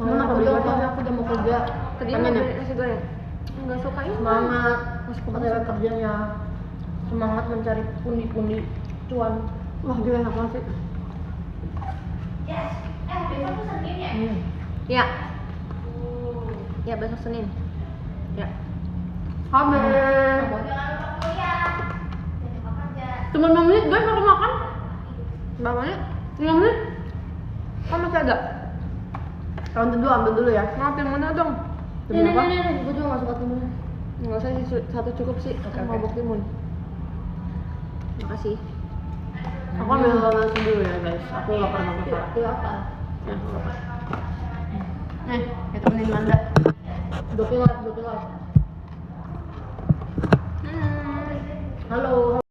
Mana aku bilang aku udah mau kerja. Tadi nggak nasi goreng. Nggak suka ini. Semangat, OTW kerjanya. Semangat mencari pundi-pundi cuan. Wah gila enak banget sih. Besok tuh Senin ya? Ya. Ya besok Senin. Ya. Hamil. Jangan lupa kuliah. Jangan lupa kerja. Cuma 5 menit guys aku makan. Berapa menit? 5 menit? Kan masih ada. Round kedua ambil dulu ya. Maaf yang mana dong? Nih, gue juga gak suka timun. Nggak usah sih, satu cukup sih. Oke, Mau oke. buk timun. Makasih. Aku ambil nasi dulu ya guys. Aku lapar banget. Itu apa? Ya, aku lapar. Nih, ya temenin Manda. 2 kilo, 2 kilo. Halo.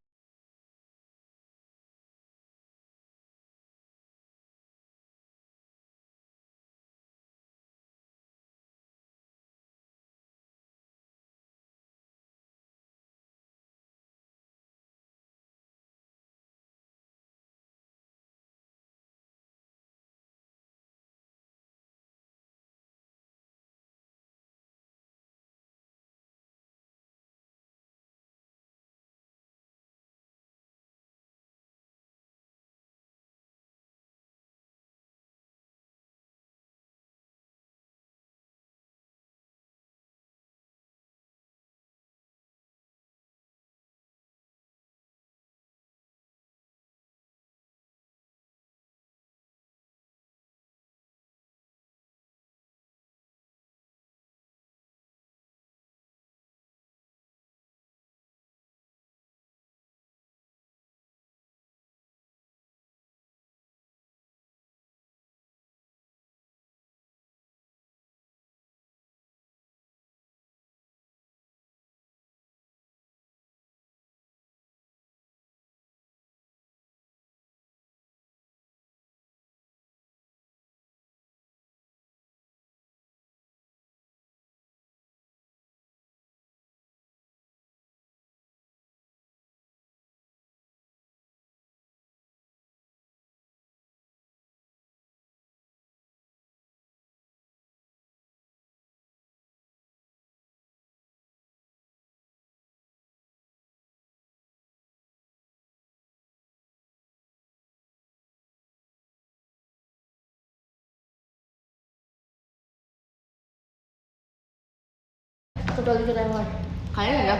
Satu lagi kita yang lain. Kayaknya ya.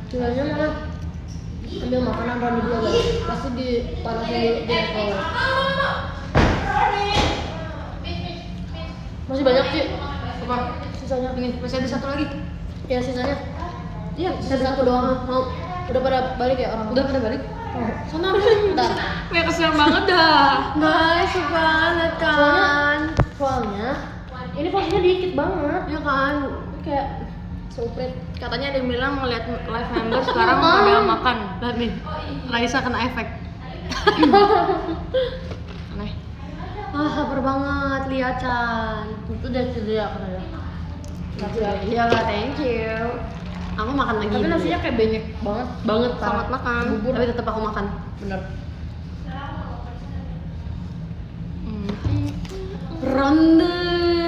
Tinggalnya mana? Ambil makanan Rani dulu guys. Pasti dipanasin di microwave. Masih banyak sih. Apa? Sisanya. Ini masih ada satu lagi. Ya sisanya. Iya, Satu doang. Mau. Udah pada balik ya orang? Udah pada balik. Sana. Bentar. Kayak kesian banget dah. Guys, banget kan. Soalnya ini porsinya dikit banget. Ya kan. Kayak seuprit. Katanya ada yang bilang ngeliat live member sekarang pada makan. Lihat nih, Raisa kena efek. Aneh. Ah, lapar banget, lihat Chan. Itu udah ya katanya. Iya lah, thank you. Aku makan lagi. Tapi dulu. nasinya kayak banyak banget. banget, sangat makan. Bubur. Tapi tetap aku makan. Bener. Ronde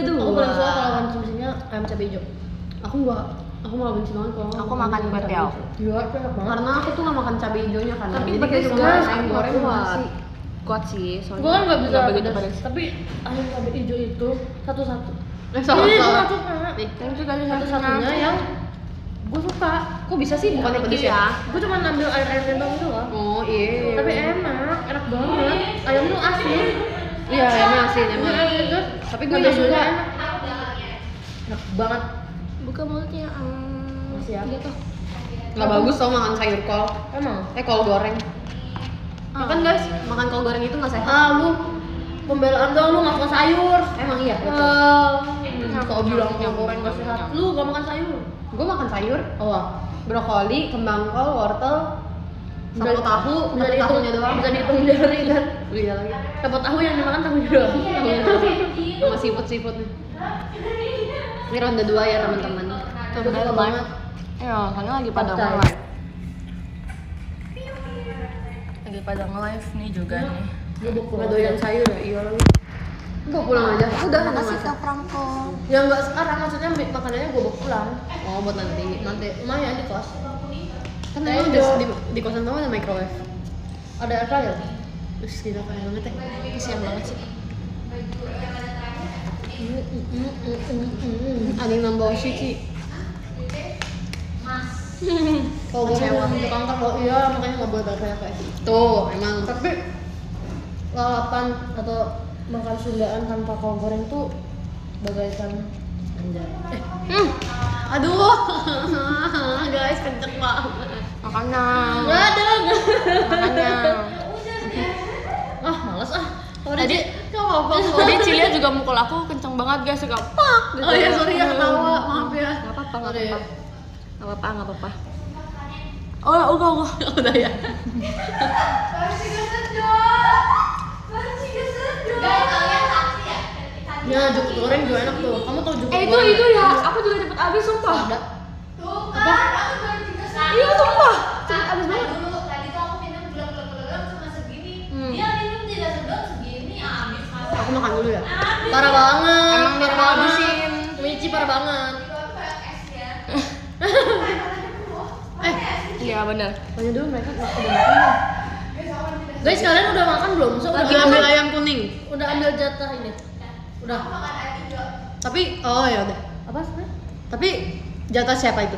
dua. Aku paling suka kalau konsumsinya ayam cabai hijau. Aku malah benci banget kalau Aku makan kuetiao. Iya, itu enak banget. karena aku tuh gak makan cabai hijaunya kan. Tapi jadi pedes kayak cuma guys, ayam aku goreng kuat. nasi. Kuat sih, soalnya Gue kan nggak bisa begitu pedas, tapi ayam cabai hijau itu satu-satu. Salah. Gue nggak suka. Nih, Yang juga ada Satu-satunya yang gue suka. kok bisa sih bukannya pedes ya? Iya. Gue cuma ngambil air bawang itu loh. Oh iya. Tapi enak banget. Ayamnya tuh asin. Iya, ayamnya asin emang. Terus, Tapi gue nggak suka. Enak banget. buka mulutnya. Masih ya? Gitu. Nggak bagus tau makan sayur kol. Emang. Kol goreng. Makan guys, makan kol goreng itu nggak sehat. Lu pembelaan dong, lu nggak suka sayur. Emang iya betul. Kau bilang kol goreng nggak sehat. Lu gak makan sayur? Gue makan sayur, Oh, brokoli, kembang kol, wortel, sapo tahu, bisa tapi dihitung tahunya doang. Bisa dihitung jari kan. Iya lagi. Dapat tahu yang dimakan tahunya doang. Sama seafood nih. Ini ronde 2 ya teman-teman. Aku suka banget. Ya, soalnya lagi pada Capcay. nge-live. Lagi pada nge-live nih juga nih. Gue bawa pulang. Nggak doyan sayur ya, iya lagi. Gue pulang aja. Udah Makasih masak. Kak Franco. Ya nggak sekarang, maksudnya makanannya gue bawa pulang. Oh, buat nanti. Nanti lumayan di kos. Kan emang di kosan kamu ada microwave. Ada air fryer. Terus gila kayak banget ya. Kasihan banget sih. Ada yang nambah oshi, Ci. Kalau gue Kecewa. mau untuk kanker, oh iya makanya nggak boleh air fryer kayak gitu. Tuh, emang. Tapi lalapan atau makan Sundaan tanpa kol goreng tuh bagaikan anjay. Aduh. Guys, kenceng banget. Makanya. Nggak ada. Makanya. Ah males ah. Tadi tadi Cilia juga mukul aku kenceng banget guys, suka pak gitu. Oh iya, sorry ya ketawa. Maaf ya. Enggak apa-apa, enggak Sorry. apa-apa. Enggak apa-apa, enggak apa-apa. Oh, udah. Udah ya. Guys, kalian saksi ya? Ya juk goreng juga enak tuh. Kamu tau juk Itu goreng? ya, aku juga cepet habis sumpah. Ada. Tuh kan, aku baru juga sadar. Iya, sumpah. Cepet abis banget. Tadi tuh aku minum gelap cuma segini. Dia minum tidak sedot segini, habis masa. Aku makan dulu ya. Parah banget. Emang parah mau banget. habisin. Michi parah banget. Iya, benar. Tanya dulu mereka udah makan belum? Guys, kalian udah makan belum? Masa Lagi udah ambil ayam kuning. Udah ambil jatah ini. Udah. Tapi oh ya udah. Apa sih? Tapi jatah siapa itu?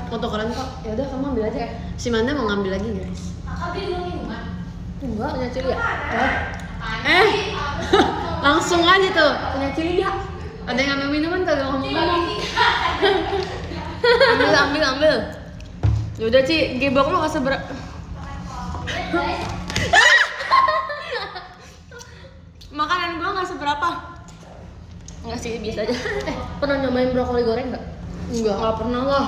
Untuk kalian kok. Ya udah kamu ambil aja. Si Manda mau ngambil lagi, guys. Enggak, punya Cili ya? Langsung aja tuh. Punya Cili ya. Ada yang ngambil minuman kagak ngomong-ngomong. ambil. Yaudah Ci, gebok lo gak seberapa. Makanan gua gak seberapa. Enggak sih, biasa aja. Pernah nyobain brokoli goreng nggak? Enggak. Gak pernah lah.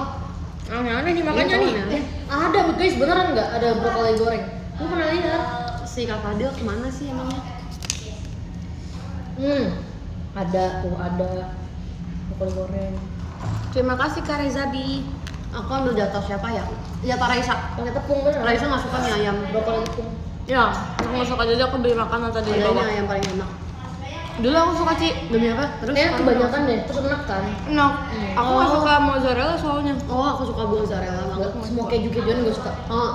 Aneh-aneh nih makanya Iya, nih. aneh. Ada guys, beneran nggak ada brokoli goreng? Gue pernah lihat. Si Kak Fadil kemana sih emangnya? Ada tuh, ada brokoli goreng. Terima kasih Kak Rezabi. Aku ambil jatah siapa ya? Jatah Raisa. Pakai tepung bener. Raisa gak suka mie ayam. Brokoli tepung. Ya, aku masuk aja aku beli makanan tadi di Kayaknya bawah. ayam paling enak. Dulu aku suka Ci. Demi apa? Terus Kayaknya sekarang kebanyakan deh, terus enak kan? Enak. Aku nggak Oh. suka mozzarella soalnya. apa? Oh, aku suka mozzarella banget. Semua keju-kejuan gue suka. Oh,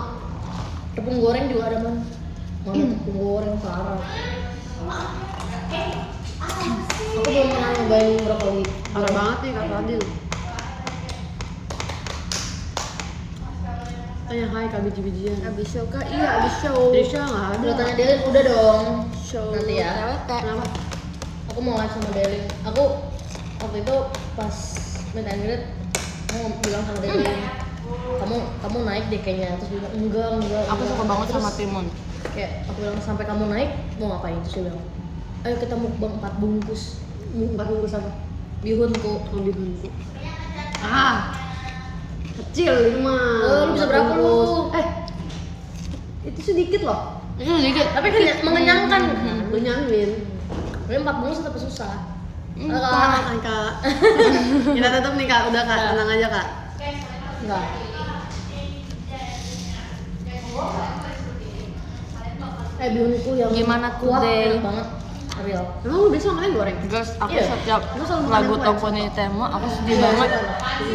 Tepung goreng juga ada man. Mana tepung goreng parah. Aku belum pernah nyobain brokoli. parah banget nih Kak Fadil. Tanya hai Kak biji-bijian. Habis show Kak, iya habis show. Trisha nggak ada. Udah tanya Delin, udah dong. Show. Nanti ya. Kenapa? Aku mau live sama Delin. Aku waktu itu pas meet and greet, aku bilang sama Delin, kamu naik deh kayaknya. Terus dia bilang enggak. Aku suka banget Terus sama Timun. kayak aku bilang sampai kamu naik mau ngapain? Terus dia bilang, ayo kita mukbang 4 bungkus Empat bungkus apa? bihunku. Oh, bihunku. Kecil itu mah. Lu bisa berapa lu? Itu sedikit loh. Itu sedikit. Tapi kan mengenyangkan. Menyamin. Tapi 4 bungkus tapi susah. Parah kan Kak. Kita tutup nih Kak, udah Kak, tenang aja Kak. Enggak. Bihunku yang Gimana tuh, kuat Del? enak banget. Real. Emang lu biasa makan goreng? Guys, aku Iya. setiap Lu selalu makan lagu yang Toko Nitemo, aku sedih banget.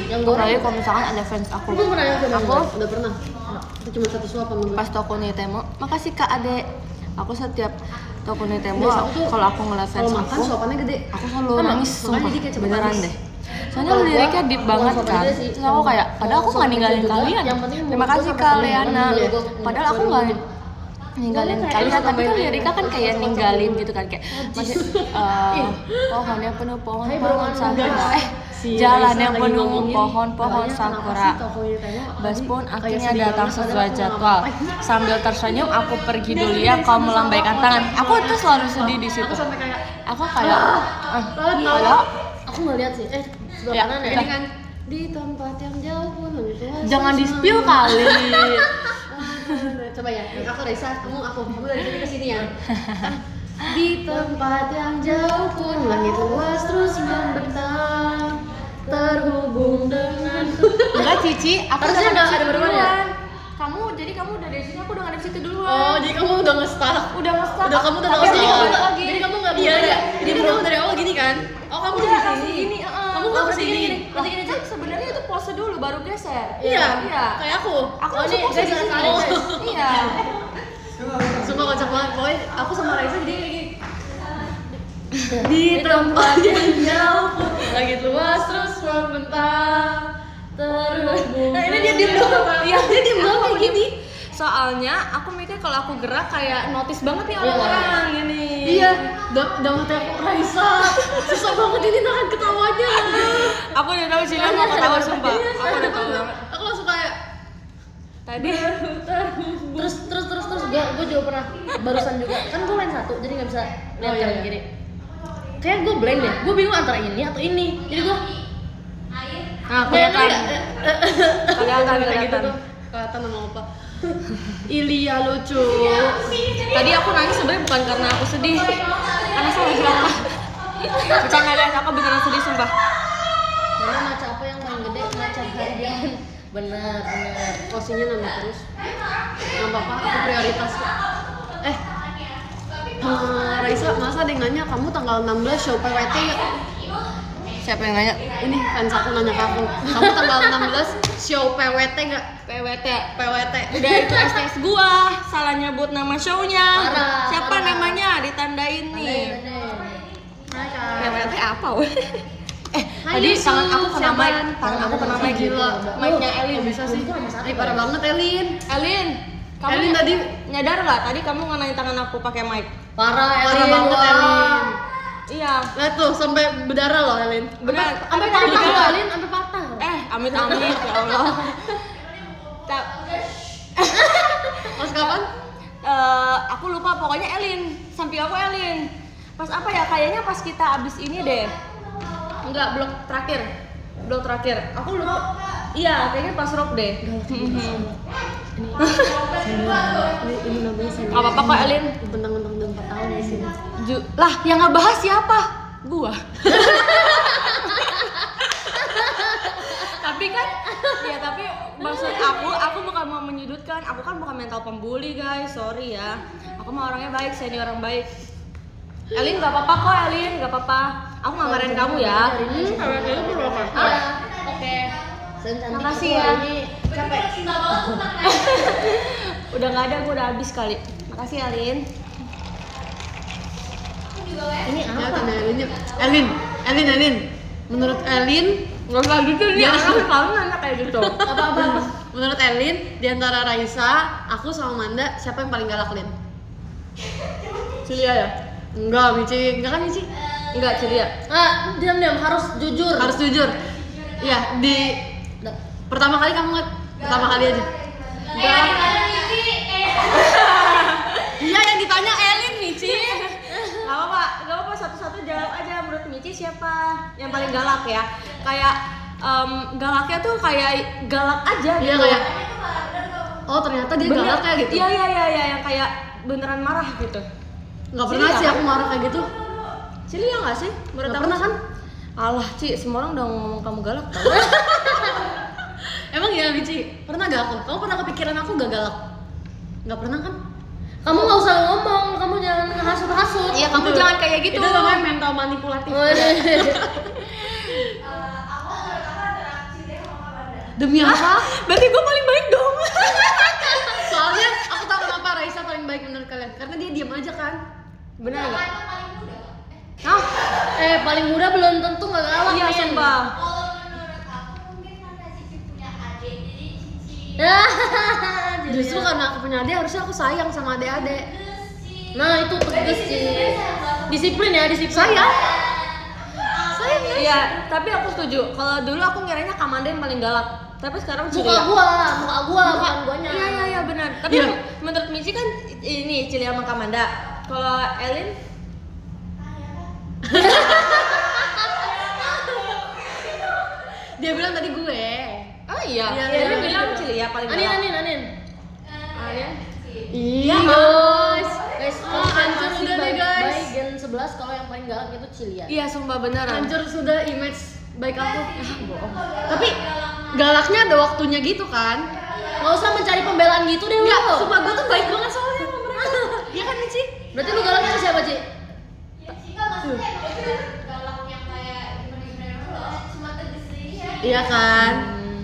Yang goreng. Apalagi kalau misalkan ada fans aku. Aku pernah yang goreng. Aku Udah pernah. Itu cuma satu suap sama gue. pas Toko Nitemo, makasih Kak Ade. Aku setiap Toko Nitemo, Biasa aku tuh kalau aku ngeliat fans kalau makan aku, suapannya gede. aku selalu Sama, nangis, makanya sumpah, dikit coba beneran nangis. deh. Soalnya Kalau gua liriknya deep banget suka kan. beda sih. Terus aku kayak, padahal aku nggak ninggalin juga, kalian. yang penting Terima menurut kasih gua Kak sampai Leana. temen-temen Padahal aku nggak ninggalin Kayak kalian, enak tapi kan banget. liriknya kan kayak ninggalin gitu kan, kayak masih pohonnya penuh Hai, pohon-pohon bro, sakura, Si jalan Raisa yang lagi penuh ngomongin, pohon-pohon "Kalian sakura. kenapa sih Toko Nitemo Bas pun kayak akhirnya sedih datang banget, sesuai padahal aku nggak jadwal. ngapain." Sambil tersenyum, aku pergi dulu ya. Kau melambaikan tangan. Aku tuh selalu sedih di situ. Aku sampai kayak Aku kayak, padahal Aku nggak lihat sih. Sebelah Ya, kanan ya. ini kan di tempat yang jauh pun begitu. jangan di spill kali. Coba ya, aku Raisa, kamu dari sini ke sini ya. Di tempat yang jauh pun langit luas terus membentang, terhubung dengan. Enggak Cici, aku Harusnya udah nggak ada berdua ya? Kamu jadi kamu udah dari sini, aku udah nggak di situ dulu. Oh, jadi kamu udah nge-stuck. Udah nge-stuck. Udah kamu udah Tapi nge-stuck. jadi kamu balik lagi. Jadi kamu nggak Iya, boleh. iya. Jadi kan kamu dari awal gini kan? Oh, kamu Udah di langsung sini. gini, Kamu nggak kesini. Nanti gini, Cik. Sebenarnya itu pose dulu baru geser. Iya, Iya. kayak aku. Aku Oh, langsung ini pose di guys, sini. kalian, guys. Iya. Sumpah kocak banget. Pokoknya aku sama Raisa jadi kayak gini. Di tempat yang jauh pun langit luas terus membentang terhubung. Nah, ini dia diem doang. Iya, dia diem doang kayak gini. Soalnya aku mikir kalau aku gerak kayak notice banget nih orang-orang ini. Iya, dalam hati aku Raisa. Susah banget ini nahan ketawanya. Aku udah tahu Cila mau ketawa sumpah. Aku udah tahu banget. Aku langsung kayak Tadi Terus gue juga pernah barusan juga kan gue lain satu jadi nggak bisa lihat Oh, iya, kanan iya. kiri. Kayak gue blind deh, gue bingung antara ini atau ini. Jadi gue nah, kelihatan. kelihatan kayak gitu Kelihatan. tuh. Kelihatan sama opa. Ilya lucu. Tadi aku nangis sebenarnya bukan karena aku sedih. Karena saya lagi lapar. Bercanda guys, aku beneran sedih sumpah. mana maca apa yang paling gede maca harian. Benar. Posisinya nambah terus. Nggak apa-apa, aku prioritas kok. Raisa, masa ada yang nanya kamu tanggal 16 show PWT nggak? Siapa yang nanya? Ini fans aku nanya ke aku. Kamu tanggal 16 show PWT nggak? PWT. PWT. Udah itu STS gua, salah nyebut nama show-nya. Parah, Siapa parah. namanya? Ditandain nih. PWT apa weh? Tadi tangan aku kena mic, tangan aku kena mic gitu. Gila. Mic-nya Elin. Bisa sih. Parah banget Elin. Elin, kamu Elin tadi nyadar nggak? Tadi kamu ngenain tangan aku pakai mic. Parah parah banget wah. Elin. Iya. Lihat tuh sampai berdarah loh Elin. Benar. Sampai Tapi patah juga- Alin, sampai patah. Amit-amit ya Allah. Pas kapan? Aku lupa pokoknya Elin, samping aku Elin. Pas apa ya? Kayaknya pas kita abis ini deh. Enggak, blok terakhir. Blok terakhir. Aku lupa. Iya, kayaknya pas rock deh. Ini namanya senior. Gak apa-apa kok Elin. Bentang-bentang udah 4 tahun di sini. Lah, yang ngebahas siapa? Gua. Tapi kan, ya tapi maksud aku bukan mau menyudutkan. Aku kan bukan mental pembuli guys, sorry ya. Aku mah orangnya baik, senior orang baik. Elin gak apa-apa kok Elin, gak apa-apa. Aku nggak marahin kamu ya. Iya. Oke. Sencantik Makasih aku ya. Ini capek. Udah nggak ada, gue udah habis kali. Makasih Elin. Ini Ya, apa? tanya Elin yuk. Elin. Menurut Elin, Nggak usah gitu nih, orang selalu nanya kayak gitu. Apa? menurut Elin di antara Raisa, aku sama Manda, siapa yang paling galak, Lin? Cilia ya? Enggak, Mici. Enggak kan Mici? Enggak, Cilia. Diam harus jujur. Harus jujur. Iya, di pertama kali kamu nggak? Pertama kali aja. Iya, yang ditanya Elin, Mici. Gak apa-apa, satu-satu jawab aja. Menurut Mici siapa yang paling galak ya? Kayak galaknya tuh kayak galak aja Iya, gitu. kayak oh, ternyata dia galak kayak gitu. Iya, yang kayak beneran marah gitu. Nggak pernah Cilia sih kan? aku marah kayak gitu. Cilia nggak sih? Nggak pernah kan? Alah, Ci, semua orang udah ngomong kamu galak tau. Emang ya, Mici? Pernah gak aku? Kamu pernah kepikiran aku gak galak? Nggak pernah kan? Kamu nggak usah ngomong, kamu jangan ngehasut-hasut. Iya, kamu jangan kayak gitu. Itu namanya mental manipulatif. Oh, iya. Demi apa? Berarti gue paling baik dong. Soalnya aku tahu kenapa Raisa paling baik menurut kalian. Karena dia diam aja kan. Bener nggak? Hah? Paling muda belum tentu nggak galak. Iya, Min. sumpah. Kalau menurut aku mungkin karena Cici punya adik, jadi Cici Justru karena aku punya adik harusnya aku sayang sama adik-adik. Nah itu tegas sih. Disiplin ya, disiplin. Sayang ya? Iya, tapi aku setuju. Kalau dulu aku ngiranya Kamanda yang paling galak. Tapi sekarang Muka Cilia. gua, bukan guanya. Iya, benar. Tapi Iya. menurut Mici kan ini Cilia sama Kamanda. Kalau Elin Dia bilang tadi gue. oh iya, Iya, Elin iya. bilang Cilia paling Anin. galak. Kalian Iya Guys, Oh, hancur sudah deh, guys. Baik Gen 11 kalau yang paling galak itu Cilia. Iya, sumpah beneran. Hancur sudah image baik aku. Bohong. Tapi galaknya ada waktunya gitu kan? Nggak usah mencari pembelaan gitu deh Enggak, lo. sumpah gue tuh baik banget soalnya sama mereka. Iya kan Mici? Berarti lu galaknya ke siapa, Ci? Ya sih kan maksudnya emang galak yang kayak gimana loh, cuma tegas aja. Iya kan.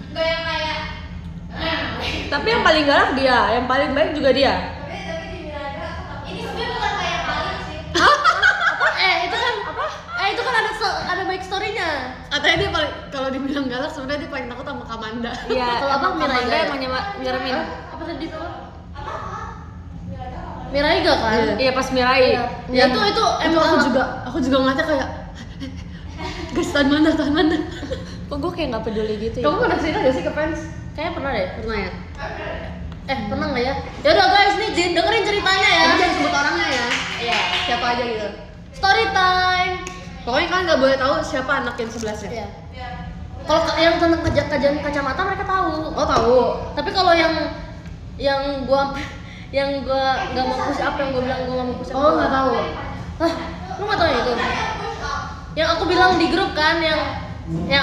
Enggak yang kayak Tapi yang paling galak dia, yang paling baik juga dia. tapi dibilang ini sebenarnya bukan kayak paling sih. Itu kan ada back story-nya. Katanya dia paling kalau dibilang galak sebenarnya dia paling takut sama Kamanda. Iya, Kalau abang Mirai Kamanda ya? emang nyeremin. Apa tadi itu? Miraiga kan? Iya pas Mirai. Ya itu Emang aku juga ngeliatnya kayak guys tahan mana. Kok gue kayak nggak peduli gitu ya? Kamu pernah cerita gak sih ke fans? kayaknya pernah deh. Pernah ya? Pernah nggak ya? Ya udah guys, nih dengerin ceritanya ya. Tapi jangan sebut orangnya ya. Iya. Siapa aja gitu. Story time. Pokoknya kalian nggak boleh tahu siapa anak yang sebelahnya. Iya. Kalau yang tentang kajian kacamata mereka tahu. Oh tahu. Tapi kalau yang gua nggak mau push up, yang gua bilang gua nggak mau push up. Oh nggak tahu. Hah? Lu nggak tahu itu? Yang aku bilang di grup kan, yang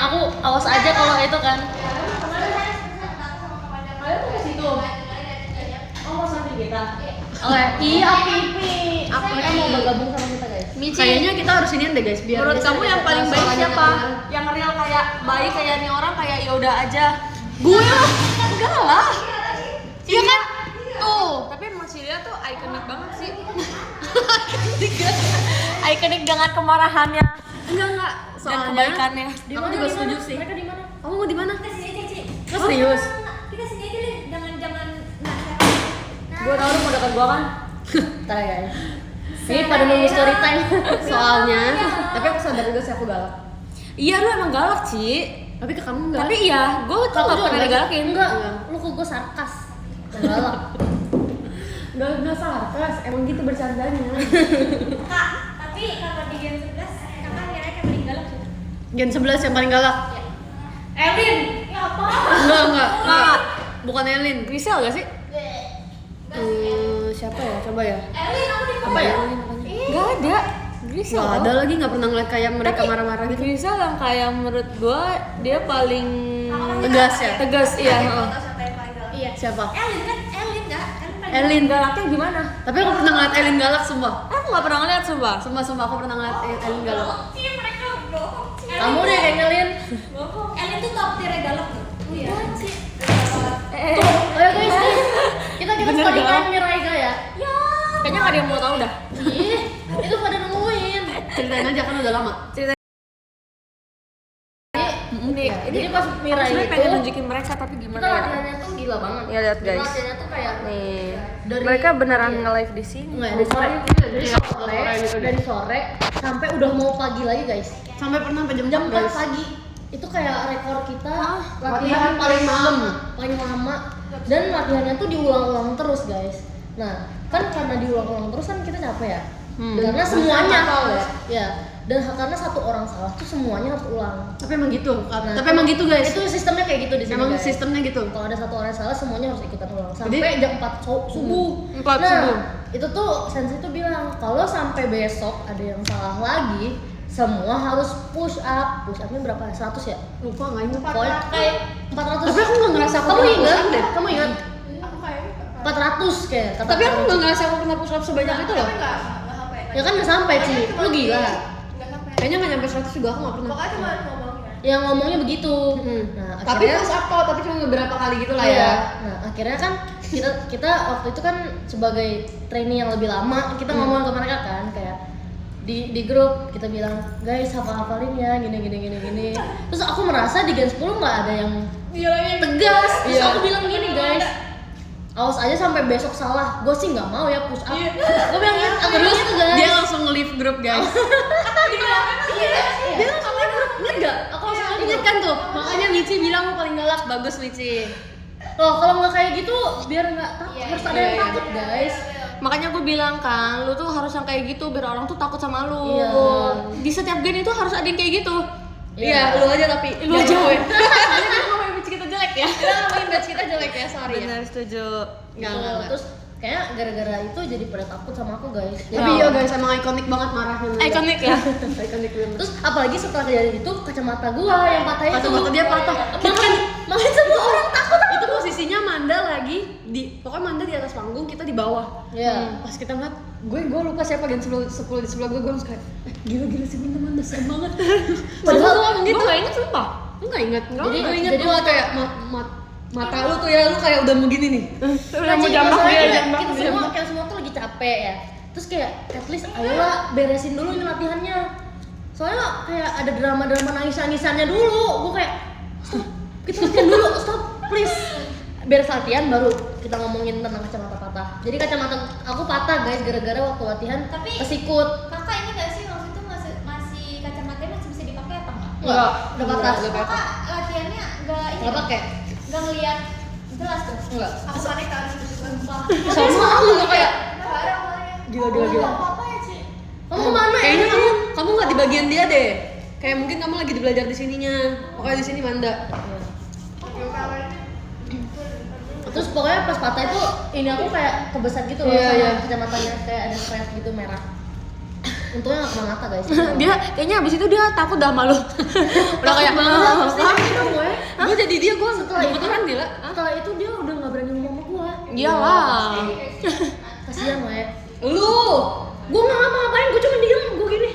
aku awas aja kalau itu kan. Kalian tuh ke situ. Oh mau sampai kita. Oke, iya Pipi. Mereka mau bergabung sama kita guys. Mici, Kayaknya kita harus inian deh guys biar. menurut dia kamu sadar yang paling baik soalnya siapa? kenal. Yang real kayak baik kayak nih orang kayak ya udah aja. Gue lah, enggak lah. Iya kan? Tuh, tapi emang si Lia tuh ikonik banget sih. Ikonik dengan kemarahannya Enggak. dan Soalnya kebaikannya. Aku juga setuju sih. Mereka di mana? Kamu mau di mana? Kita sini aja, Ci. Lo serius? Kita sini aja deh, jangan Gue tau lu mau dekat gua kan? Ntar ya guys. Ini pada nunggu story time. Soalnya, tapi aku sadar juga sih aku galak. Iya lu emang galak sih. Tapi ke kamu enggak. Tapi iya, gue tuh gak pernah digalakin. Enggak. Lu ke gue sarkas. Galak. enggak sarkas, emang gitu bercandanya. Kak, tapi kalau di Gen 11 kakak kira yang paling galak sih. Gen 11 yang paling galak. Elin, ya apa? Enggak. Bukan Elin. Grisel gak sih? Siapa ya? Coba ya. Elin aku di Apa ya? Gak ada. Grisel Enggak ada lagi, enggak pernah ngeliat kayak mereka marah-marah gitu. Grisel yang kayak menurut gue dia paling Tegas ya? tegas, iya. Foto siapa yang paling galak? Iya. Siapa? Elin kan, Elin enggak? Kan paling Elin. Galaknya gimana? Tapi aku pernah ngeliat Elin galak sumpah. Aku gak pernah ngeliat sumpah. Sumpah aku pernah ngeliat Elin galak. Iya, mereka bohong. Kamu deh kayak ngelin. Elin tuh top tier galak tuh. Iya. Tuh, ayo guys nih. Kita Bener story galak. time Miraiga ya. Kayaknya gak ada yang mau tahu dah. Ih, itu pada nungguin. Ceritain aja kan udah lama. Ini Jadi pas Mirai sebenarnya itu pengen nunjukin mereka tapi kita gimana ya? latihannya tuh gila banget. Iya, lihat, guys. Latihannya tuh kayak Nih, Dari- mereka beneran iya. nge-live di sini. Enggak, dari sore sampai udah mau pagi lagi guys. Sampai pernah sampai jam Jam 4 guys. pagi. Itu kayak rekor kita latihan latihan paling malam. paling lama dan latihannya tuh diulang-ulang terus guys. Nah, kan karena diulang-ulang terus kan kita capek ya. Karena semuanya ya. Dan karena satu orang salah tuh semuanya harus ulang. Tapi emang gitu. Nah, Tapi emang gitu guys. Itu sistemnya kayak gitu di sini. Emang guys. sistemnya gitu. Kalau ada satu orang yang salah semuanya harus ikutan ulang sampai Jadi- jam 4 subuh. 4 Nah, subuh. itu tuh sensei tuh bilang kalau sampai besok ada yang salah lagi, semua harus push up. Push upnya berapa? 100 ya? Lupa nggak ingat. Pokoknya kayak 400. Tapi aku nggak ngerasa aku Kamu pernah ingat? push up deh. Kamu ingat? Aku kayak 400 kayak kata Tapi aku orang. nggak ngerasa aku pernah push up sebanyak itu loh. enggak apa ya. Ya kan nggak sampai Ci. Lu gila. Enggak sampai. Kayaknya nggak nyampe 100 juga aku nggak pernah. Pokoknya cuma ngomongin. Yang ngomongnya begitu. Nah, Tapi akhirnya push up kok, tapi cuma beberapa kali gitu lah Iya. ya. Nah, akhirnya kan kita waktu itu kan sebagai trainee yang lebih lama, kita ngomong ke mereka kan kayak di grup kita bilang, "Guys, hafalin ya, gini." Terus aku merasa di Gen 10 nggak ada yang tegas. Terus Iya. aku bilang gini, "Guys, awas aja sampai besok salah. Gue sih nggak mau ya push up." Gue bilang gitu, aku bilang gitu guys. Dia langsung nge-leave grup guys. Dia langsung nge-leave grup. Ingat nggak? Aku langsung nge-leave Ingat kan tuh? Makanya Mici bilang lu paling galak. Bagus Mici. Loh, kalau nggak kayak gitu biar nggak takut, harus ada yang iya. takut guys. Makanya gue bilang kan, lu tuh harus yang kayak gitu biar orang tuh takut sama lu. Iya. Di setiap gen itu harus ada yang kayak gitu. Iya. Lu aja tapi. Lu aja. Soalnya dia ngomongin batch kita jelek ya. Kita ngomongin batch kita jelek ya, sorry ya. Benar, setuju. Gitu. Terus kayak gara-gara itu jadi pada takut sama aku guys. Tapi iya guys, emang ikonik banget marahnya. Ikonik ya. Ikonik banget. Terus apalagi setelah kejadian itu kacamata gua yang patah itu. Kacamata dia patah. Makin semua orang takut. Itu posisinya Manda lagi di pokoknya Manda di atas panggung, kita di bawah. Iya. Pas kita ngeliat, gue lupa siapa gen 10 di sebelah gue langsung kayak gila sih Manda serem banget. Padahal lu ngomong gitu. Gue gak inget sumpah. Lu gak inget? Jadi- Gue inget jadi lu kayak mata lu tuh ya, lu kayak udah mau gini nih. Udah mau jambak Masalahnya dia, kita- jambak kita dia. semua tuh lagi capek ya. Terus kayak at least ayolah beresin dulu ini latihannya. Soalnya kayak ada drama-drama nangis-nangisannya dulu. Gue kayak stop, kita latihan dulu, stop please. Beres latihan baru kita ngomongin tentang kacamata patah. Jadi kacamata aku patah guys gara-gara waktu latihan Tapi- kesikut. Kakak ini nggak sih waktu itu masih kacamatanya masih bisa dipakai apa enggak? Enggak, udah patah. Kakak latihannya nggak ini, Enggak pakai. nggak ngeliat jelas tuh. Enggak. Aku panik kali sumpah. Sama aku juga kayak Gila. Gila. Apa ya sih? Kamu kemana? Kayaknya kamu nggak di bagian dia deh. Kayak mungkin kamu lagi belajar di sininya. Pokoknya di sini Manda. Terus pokoknya pas patah itu ini aku kayak kebeset gitu loh Iya, sama iya. kacamatanya kayak ada stress gitu merah. Untungnya nggak kena mata guys. Dia kayaknya abis itu dia takut dah malu. Udah kayak gue. Gue jadi dia, gue Setelah itu beneran gila. Setelah itu dia udah nggak berani ngomong sama gue. iyalah. Kasihan gue. Lu Gue nggak ngapa-ngapain, gue cuma diem, gue gini.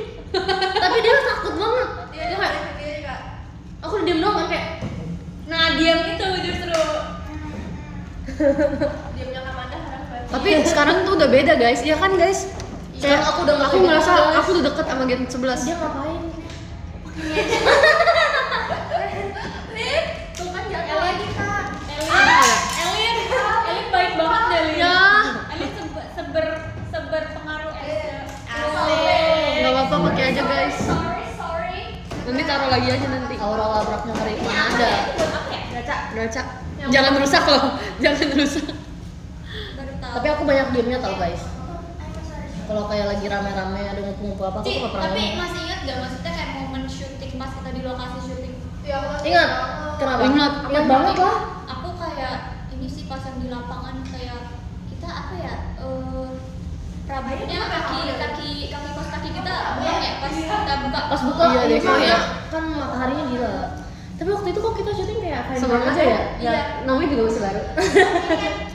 Tapi dia takut banget. Dia kayak, aku udah diem doang kan kayak. Nah, diam itu justru. Diamnya Kamanda harus banget. tapi sekarang tuh udah beda guys, iya kan guys? Kayak aku udah nggak aku kayak ngerasa gitu, guys. aku udah deket sama Gen 11. Dia ngapain? Tuh kan jatuh lagi kak. Elin baik banget deh Elin. Ya. Elin seber pengaruh Elin. Nggak apa-apa, pakai aja guys. Sorry. Nanti taruh lagi aja nanti. Aura labraknya hari mana ada? Buat apa ya? Gaca. Jangan rusak loh, jangan rusak. Baru tahu. Tapi aku banyak diemnya tau guys. Kalau kayak lagi rame-rame ada ngumpul-ngumpul apa, aku Ci, nggak pernah tapi ngomong. masih ingat gak maksudnya kayak momen syuting pas kita di lokasi syuting? Ingat? Kenapa? Ingat. Ingat banget lah. Aku kayak ini sih pas yang di lapangan kayak kita apa ya? Rambutnya kaki kos kaki kita buang ya pas kita buka. Pas buka Iya deh, ini mah kayaknya. kan mataharinya gila. Tapi waktu itu kok kita syuting kayak Sama aja ya? Iya. Namanya juga masih baru.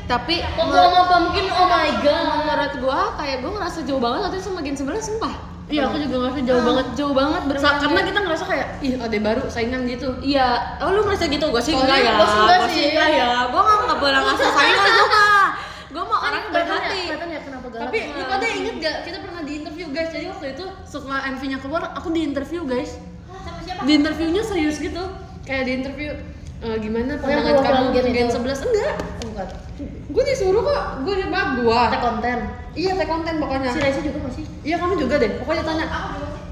Tapi Kok belum apa mungkin oh my god. menurut gua kayak gua ngerasa jauh banget waktu itu sama Gen 11 sumpah. Iya, aku juga ngerasa jauh banget. Jauh banget Karena kita ngerasa kayak ih ada baru saingan gitu. Iya, oh lu merasa gitu? Gue sih enggak ya. Gua sih enggak Gua sih. enggak ya. Gue nggak pernah ngasih saingan gue mah. Gue mau orang yang baik hati. Kelihatan ya kenapa galak. Tapi lu pada inget gak kita pernah di interview guys. Jadi waktu itu setelah MV-nya keluar aku di interview guys. Sama siapa? Di interviewnya serius gitu. Kayak di interview gimana yang pandangan perwakilan kamu Gen Gen itu? 11? Enggak. Oh, bukan. Gue disuruh kok. Gue di gua. Tag konten. Iya, tag konten pokoknya. Si Raisa juga masih. Iya, kamu juga deh. Pokoknya tanya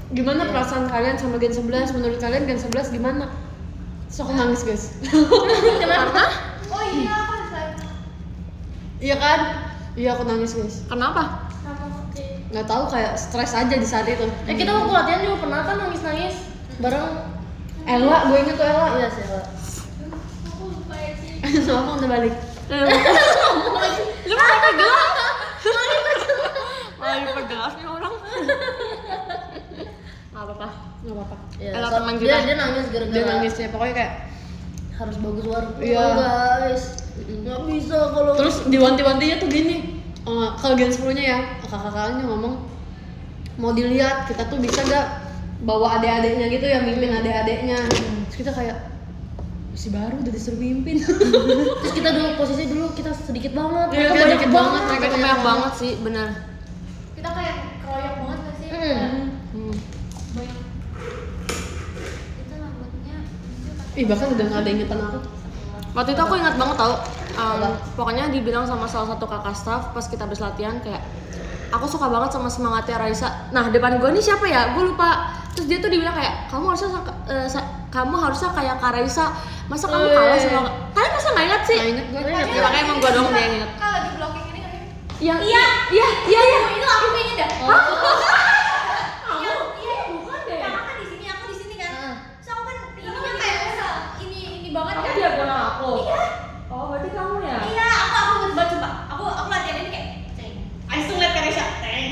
gimana perasaan kalian sama Gen 11? Menurut kalian Gen 11 gimana? Terus aku nangis guys. Kenapa? Oh iya, aku ada slide. Iya kan? Iya, aku nangis guys. Kenapa? Nggak tahu, kayak stres aja di saat itu. Kita waktu latihan juga pernah kan nangis-nangis bareng. Ella, gue inget tuh Ella. Iya sih. Ella. Aku lupa ya sih. Sama aku udah balik. Lu mau pergelas? Malah dipergelas nih orang. Gak apa-apa. Nggak apa-apa. Iya, Ella so- tenang dia, juga. dia nangis gara-gara Dia nangis ya, pokoknya kayak harus bagus luar. Iya. Guys. Nggak bisa kalau terus diwanti-wantinya tuh gini. Kalau Gen 10-nya ya, kakak-kakaknya ngomong mau dilihat kita tuh bisa gak bawa adik-adiknya gitu ya, mimpin adik-adiknya. Terus kita kayak masih baru udah disuruh mimpin. terus kita dulu posisi dulu kita sedikit banget. Iya, Mereka kita banyak dikit banget, mereka Mereka banyak banget sih, benar. Kita kayak keroyak banget gak sih? Hmm. Banyak. Itu rambutnya. Ih, bahkan udah gak ada ingetan aku. Waktu itu aku ingat banget tau. Apa? Pokoknya dibilang sama salah satu kakak staff pas kita habis latihan kayak aku suka banget sama semangatnya Raisa. Nah depan gue nih siapa ya? Gue lupa. Terus dia tuh dibilang kayak kamu harusnya kayak Kak Raisa. Masa kamu kalah sama kalian masa nggak ingat sih? Nggak inget gue. Ya makanya emang gue doang yang inget. Kalau di blocking ini nggak sih? Yang Iya. iya. Itu aku kayaknya dah. Oh. Iya, bukan deh. Karena kan di sini, aku di sini kan. Heeh. So aku kan ininya kayak ini banget kan. aku. Iya. Oh berarti kamu ya? Iya, aku inget banget coba. Aku latihan ini kayak ceng. Langsung liat Karesha. Teng.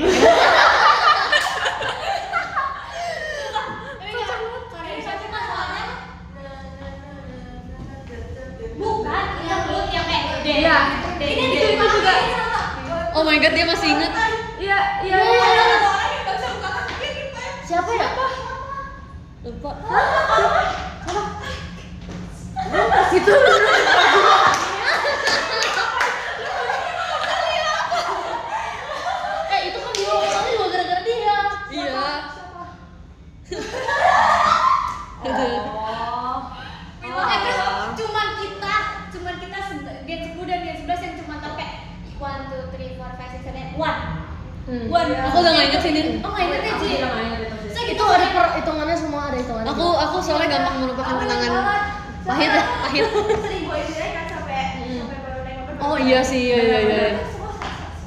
Karesha cuma soalnya bukan yang kayak gede. Iya. lupa. Situ. Itu kan dia orangnya juga gara-gara dia. Iya. Terus cuman kita gen 10 dan gen 11 yang cuma tahu kayak 1, 2, 3, 4, 5, 6, 7, 8 1 Aku udah nggak inget sih Din. Oh nggak inget ya Ci? Saya Itu ada perhitungannya semua, ada hitungannya. Aku soalnya gampang melupakan kenangan pahit. sering gue kan sampai baru nengok. Oh iya sih, iya.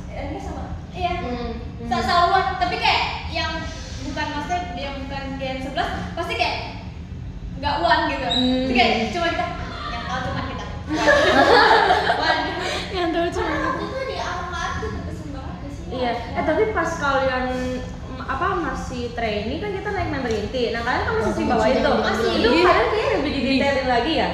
Ini sama. Iya. Selalu, tapi kayak yang bukan maksudnya yang bukan gen 11 pasti kayak nggak one gitu. Jadi kayak cuma kita yang tahu cuma kita. One. Yang tahu cuma Itu di awal tuh berkesan banget gak sih? Iya, tapi pas kalian masih trainee kan kita naik member inti. Nah kalian kan masih sering bawain tuh. Masih. Itu kalian kayaknya lebih didetailin lagi ya.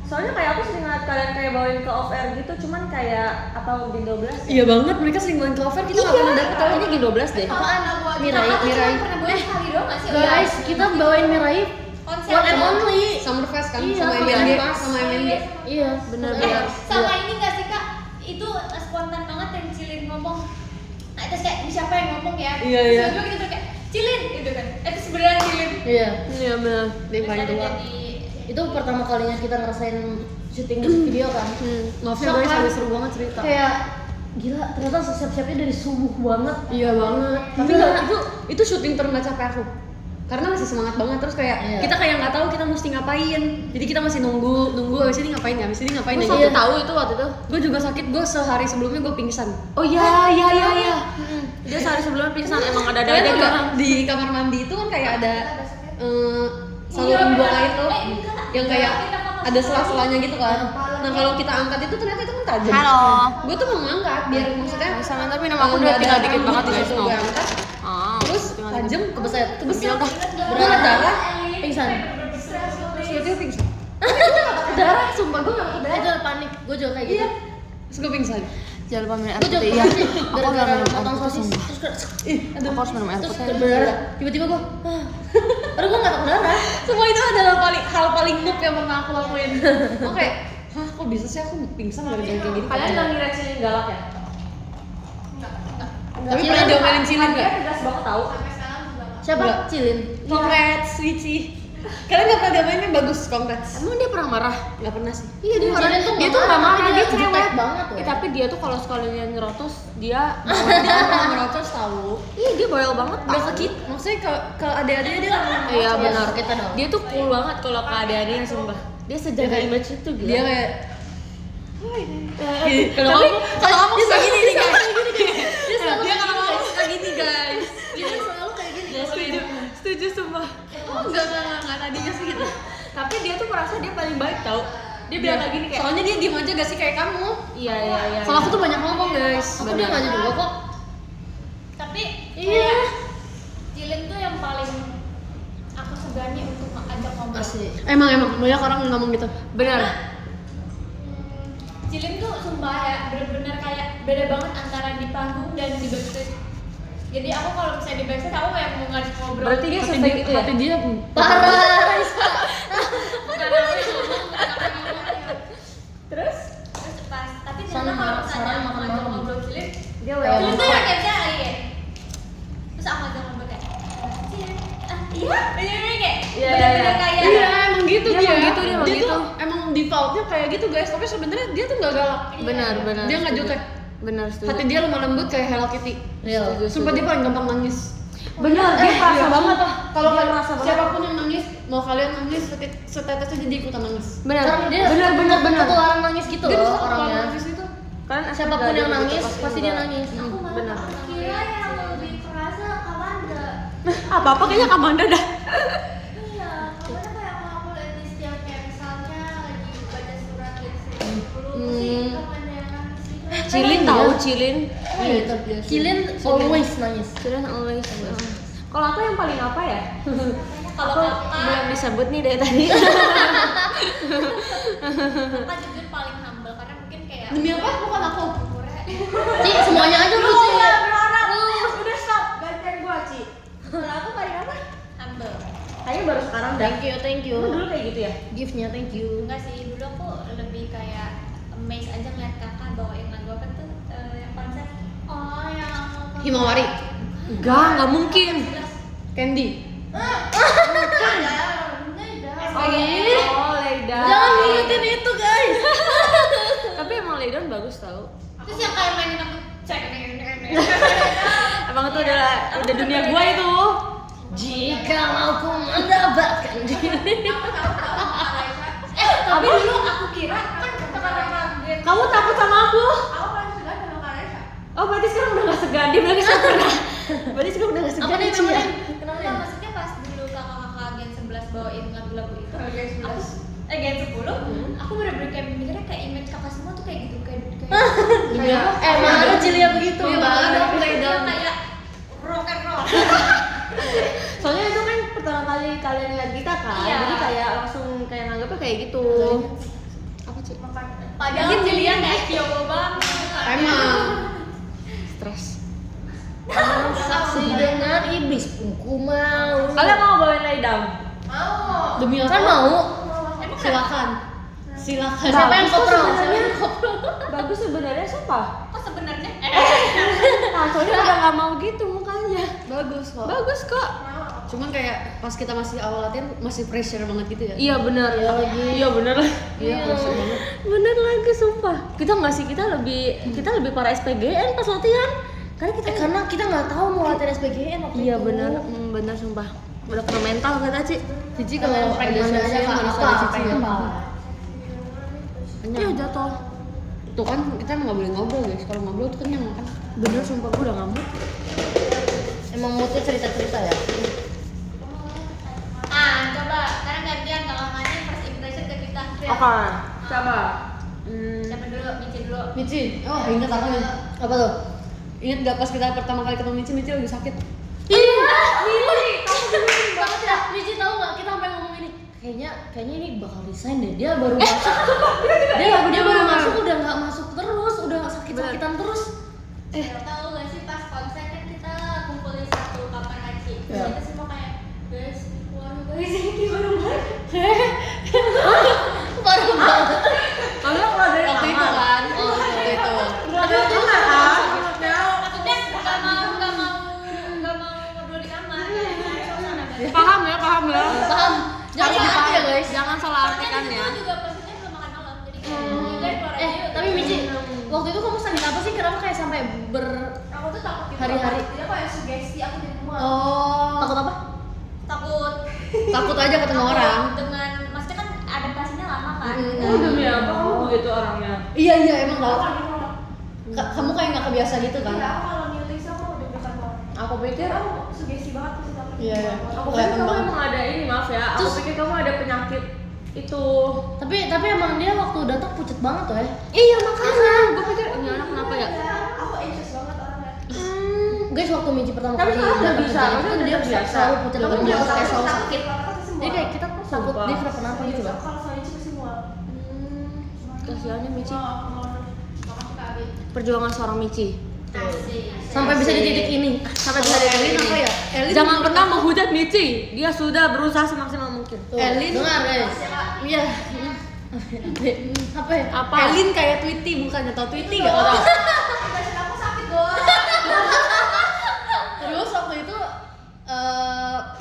Soalnya kayak aku sering ngeliat kalian kayak bawain ke off air gitu, cuman kayak atau gen 12 ya? Iya banget, mereka sering bawain cover, kita nggak pernah dapet. Kayaknya gen 12 deh. Apaan? Mirai. Mirai. Pernah bawa sekali doang gak sih? Guys, kita bawain Mirai Konser. one and only. Summerfest kan, Iya, sama Summerfest. MND, sama MND. Iya, Benar-benar. Sama ini gak sih kak? Itu spontan banget yang Cilin ngomong. Nah terus kayak ini siapa yang ngomong ya? Iya, Terus iya. tiba-tiba kita kayak Cilin gitu kan. Terus beneran Cilin. Iya. Iya benar. Dia Terus paling ada tua. jadi Itu pertama kalinya kita ngerasain syuting musik video kan. Maaf ya Shock guys, kan? ada seru banget cerita. Kayak gila, ternyata siap-siapnya dari subuh banget. Iya banget. Tapi Gila. nggak, itu syuting terendah capek aku. Karena masih semangat banget terus kayak Iya. kita kayak nggak tahu kita mesti ngapain. Jadi kita masih nunggu abis ini ngapain ya, abis ini ngapain ya. Gua Gitu. tahu itu waktu itu. Gue juga sakit, gue sehari sebelumnya gue pingsan. Oh iya. Dia sehari sebelum pingsan emang ada Kalian tau gitu. nggak, di kamar mandi itu kan kayak ada saluran buang air tuh yang kayak ada sela-selanya gitu kan. Nah kalau kita angkat itu ternyata itu kan tajam. Halo. Gue tuh mau ngangkat biar maksudnya Sama tapi nama aku nggak udah tinggal ada dikit banget rambut guys. di situ. Gue angkat, terus tajam Kebeset. kebeset gue nggak darah, Pingsan. terus gue pingsan. Darah, sumpah gue nggak darah. Itu panik. Gue juga kayak gitu. Terus gue pingsan. Jangan lupa minum air Gue juga putih. pernah sih. Aku Gara-gara nggak minum potong air putih. sosis. Sumpah. Terus kayak Aku harus minum air terus putih. berdarah. Tiba-tiba gue, aduh gue nggak takut darah. Semua itu adalah hal paling noob yang pernah aku lakuin. Oke, hah kok bisa sih aku pingsan gara-gara kayak gini? Kalian nggak ngira Cilin galak ya? Tapi pernah diomelin Cilin nggak? Dia tegas banget tau. Siapa? Nggak. Cilin. Congrats, Wici. Kalian nggak pernah diomelin yang bagus, congrats. Emang dia pernah marah? Nggak pernah sih. Iya dia marah. Cilin tuh Dia nggak tuh nggak marah, marah, tapi dia dia cerewet jutek banget loh. Tapi dia tuh kalau sekalian nyerotos dia Dia pernah ngerotos tahu. Iya dia boil banget. Nggak ke kita, maksudnya ke adik-adiknya dia nggak pernah Iya ngerotos. benar. kita dong. Dia tuh cool banget kalau ke adik-adiknya sumpah. Dia sejaga image itu gila. Dia kayak Kalau kamu suka gini nih guys. Dia selalu Dia kalau kayak kamu suka gini guys. Dia selalu kayak gini. Setuju sumpah. Oh enggak tadinya sih gitu. Tapi dia tuh merasa dia paling baik tau. Dia bilang kayak gini kayak soalnya dia diem aja gak sih kayak kamu. iya. Kalau aku tuh banyak ngomong guys. Aku dia aja juga kok. tapi Iya. kayak Cilin tuh yang paling aku segani untuk ajak ngobrol. Asli. Emang banyak orang yang ngomong gitu. benar. Cilin tuh sumpah ya bener-bener kayak beda banget antara di panggung dan di backstage. Jadi aku kalau misalnya di backstage aku kayak mau ngajak ngobrol. Berarti dia se-fake itu ya? Hati dia Parah. bukan aku yang ngomong, bukan aku yang ngomong ya. Terus Terus pas tapi Sana ternyata kalau sarang misalnya aku makan ngajak malam. ngobrol Cilin, dia Kayak Cilin tuh makan. yang kayak alien. Terus aku ngajak ngobrol kayak Cilin, iya, bener-bener kayak Iya, bener-bener kayak Iya emang gitu Dia dia. emang gitu, dia emang tuh gitu. emang defaultnya kayak gitu guys. Tapi sebenarnya dia tuh nggak galak. benar. Dia nggak jutek. Benar setuju. Hati dia lemah lembut kayak Hello Kitty. Real. Sumpah dia paling gampang nangis. benar dia kerasa Iya, banget. sumpah. Kalau Dia kalian kerasa banget. siapapun yang nangis, mau kalian nangis setetesnya jadi ikutan nangis. Benar. Karena dia Benar. ketularan nangis gitu Dia loh tuh kalau orangnya. nangis itu. Kalian Siapapun yang nangis pasti dia nangis. aku malah Benar. kira yang lebih kerasa Kamanda. Apa kayaknya Kamanda dah. Iya, Kamanda kayak aku lihat di setiap kayak misalnya lagi baca surat gitu sih Kamanda yang nangis gitu. Cilin tahu Cilin. Gitu. Cilin always nangis. Cilin always. Kalau aku yang paling apa ya? Kalau Aku kakak, belum disebut nih dari tadi. kakak jujur paling humble karena mungkin kayak Demi apa? Bukan aku. umurnya Ci, semuanya aja lu Ci. Udah stop, gantian gua Ci. kalau aku paling apa? Humble. Kayaknya baru sekarang dah. Thank you. Lu dulu kayak gitu ya? Gift-nya thank you. Enggak sih, dulu aku lebih kayak amazed aja ngeliat kakak bawain lagu apa tuh yang konser. Oh, yang Himawari. Enggak mungkin. Candy. Oh, Laydown. Jangan ngingetin itu, guys. Tapi emang Laydown bagus tau. Terus yang kayak mainin aku cek Emang itu udah dunia gua itu. Jika mau ku mendapatkan diri. tapi dulu aku kira kan karena dia Kamu takut sama aku? aku paling suka sama Kak Raisa. Oh, berarti sekarang udah gak segan. Dia bilang segan pernah. Berarti sekarang udah gak segan. Apa nih Ci, ya? namanya? Enggak, maksudnya pas dulu kakak-kakak Gen 11 bawain lagu-lagu itu aku Gen 10 aku bener-bener kayak mikirnya kayak image kakak semua tuh kayak gitu kayak Emang ada Cilia begitu. Iya, Bang. kayak rock and roll. Soalnya itu kan pertama kali kalian lihat kita kan. Iya. Jadi kayak langsung kayak nganggapnya kayak gitu. Apa sih? Padahal Jilian kayak Kyogo banget. Emang. Stres. Saksi dengan iblis pun ku mau. Kalian mau bawain Laydown? Mau. Demi apa? Kan mau. Emang Silakan. Silakan. Bagus Siapa yang kok koprol? sebenarnya. Siapa yang koprol? Bagus sebenarnya sumpah. kok sebenarnya? Nah, soalnya udah gak mau gitu mukanya. Bagus kok. Bagus kok. Cuman kayak pas kita masih awal latihan masih pressure banget gitu ya. Iya benar. Iya lagi. Iya benar. Iya, pressure banget. Bener lagi sumpah. Kita nggak sih kita lebih para SPGN pas latihan. Karena kita nggak tahu mau latihan SPGN waktu Iya itu. benar, benar sumpah. Udah kena mental kata Ci. Cici kalau ada Mana aja, sensei Kak, harus apa, ada Cici ya. Iya jatuh. Tuh kan kita nggak boleh ngobrol guys. Kalau ngobrol tuh kenyang kan. Bener sumpah gue udah ngamuk. Emang moodnya cerita-cerita ya. Coba sekarang gantian kalau ngajin first impression ke kita. Oke, coba. Siapa dulu? Mici dulu. Mici, oh ingat aku nih. Apa tuh? Ingat gak pas kita pertama kali ketemu Mici lagi sakit? Iya, Mili. Banget ya. Mici tahu nggak kita sampai ngomong ini? Kayaknya ini bakal resign deh. Dia baru masuk. Dia baru masuk udah nggak masuk terus, udah sakit-sakitan terus. Tahu gak sih pas konser kan kita kumpulin satu kamar haji. Iya. Kita semua kayak guys, keluar guys, gimana banget? Parah banget. Kalian keluar dari Waktu itu kamar. kan. Oh, waktu itu. Tapi waktu itu kan. Maksudnya nggak mau ngobrol di kamar. Kayak suasana baru. Paham ya. Paham? Jangan Harus salah arti ya dipaham. guys. Jangan salah Soalnya artikan di ya. situ juga maksudnya belum makan malam, jadi kayak guys keluar aja yuk. Tapi Mici, waktu itu kamu sakit apa sih? Kenapa kayak sampai Aku tuh takut gitu. Hari-hari. Dia kayak sugesti aku jadi mual. Takut apa? Takut Takut aja ketemu takut orang. dengan maksudnya kan adaptasinya lama kan. Oh demi apa kamu begitu orangnya? Iya emang tau. Kamu kayak nggak kebiasa gitu kan? Iya, aku kalau nulis aku udah deg-degan banget. Aku pikir Aku sugesti banget tuh sih takut. Iya. Aku pikir Kelihatan kamu banget. emang ada ini, maaf ya. Aku Terus- pikir kamu ada penyakit itu. Tapi emang dia waktu datang pucet banget tuh ya. Iya makanya. Gue pikir ini anak kenapa ya? Aku anxious banget orangnya. Guys waktu Mici pertama Tapi kali sekarang udah datang bisa, ke sini, maksudnya dia udah biasa. selalu pucet Kamu banget. biasa. Kayak selalu sakit. sakit. Jadi kayak kita takut Sumpah. dia kenapa gitu kan? Kalau soalnya pasti mual. Kasihannya Mici. Makasih Kak Abi. Perjuangan seorang Mici. Asik. Sampai bisa di titik ini. Sampai bisa di titik Elin ini. apa ya? Elin Jangan pernah menghujat Mici. Dia sudah berusaha semaksimal mungkin. Tuh, Elin. dengar guys. Iya. Apa ya? Apa? Elin kayak Tweety bukannya tau Tweety gak? Impression aku sakit doang. Terus waktu itu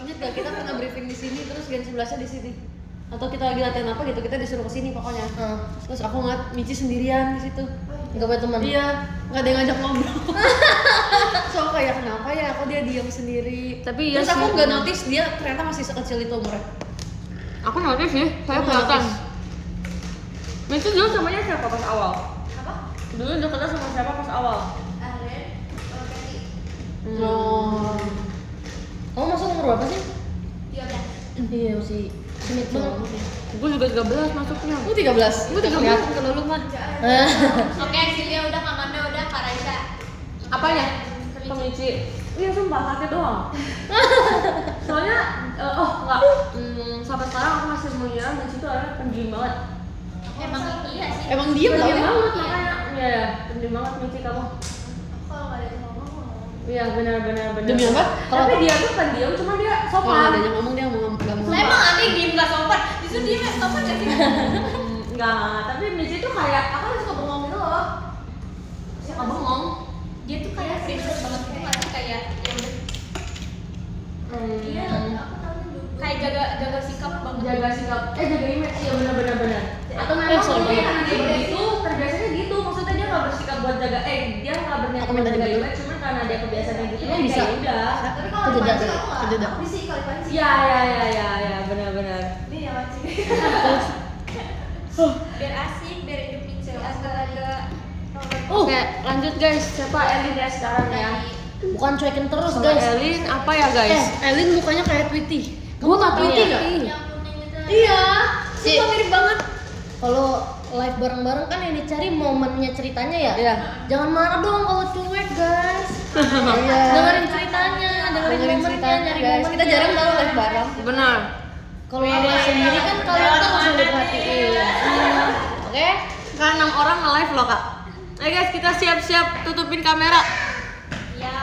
ingat gak kita pernah briefing di sini terus Gen 11-nya di sini atau kita lagi latihan apa gitu kita disuruh ke sini pokoknya. Terus aku ngeliat Mici sendirian di situ. Enggak punya teman. Iya, nggak ada yang ngajak ngobrol. So kayak kenapa ya? Kok dia diam sendiri? Tapi iya terus aku sih, nggak benar. notice dia ternyata masih sekecil itu umurnya. Aku notice sih, saya Aku kelihatan. notice. Mici dulu samanya siapa pas awal? Apa? Dulu deketnya sama siapa pas awal? Aren, Kathy. Oh. Kamu masuk umur berapa sih? 13. Iya masih semit banget. Gue juga 13 masuknya. Lu 13. Gue 13. Kelihatan kalau lu mah. Oke, Cilia udah, Kak Manda udah, Kak Raisa. Apanya? Ke Ke Mici. Mici. Iya sumpah sakit doang. Soalnya enggak. Sampai sekarang aku masih mengira Mici itu orangnya pendiam banget. Emang iya sih. Emang diem tau Pendiam ya? banget makanya. Iya ya, pendiam banget Mici kamu. Kalau nggak ada yang ngomong. Iya benar. Demi apa? Tapi dia tuh pendiam, cuma dia Kalau nggak ada sopan. yang ngomong dia mau nggak mau. Emang aneh diem gak sopan? Justru dia gak sopan gak sih? Enggak, tapi Michi tuh kayak aku suka bengong gitu loh. Suka bengong. Dia tuh kayak princess banget gitu gak sih? Kayak yang iya, aku tahu dulu. Kayak jaga sikap banget. Jaga sikap, jaga image, iya benar. Atau memang sorry, mungkin banget. karena dia begitu, terbiasanya gitu. Maksudnya dia nggak bersikap buat jaga, dia nggak berniat Aku buat minta jaga dibeli. image, cuman karena dia kebiasaan gitu, Emang ya bisa? udah. Tapi kalau Kejeda, pancing aku nggak kejeda. bisa kali pancing. Ya, benar. Ini yang pancing. Biar asik, biar hidup pincel. Astaga. Oke, lanjut guys. Siapa Elin ya sekarang ya? Bukan cuekin terus Kalau guys. Elin apa ya guys? Elin mukanya kayak Tweety. Kamu tau Tweety nggak? Yang kuning itu. Iya. Sumpah mirip banget. Kalau live bareng-bareng kan yang dicari momennya ceritanya ya. Iya. Jangan marah dong kalau cuek guys. Iya. Dengerin ceritanya, dengerin momennya, nyari guys. momen. Kita jarang tahu live bareng. Benar. Kalau live sendiri kan kalian tuh langsung diperhatiin. Oke, kan 6 orang nge-live loh kak. Ayo guys, kita siap-siap tutupin kamera. Ya.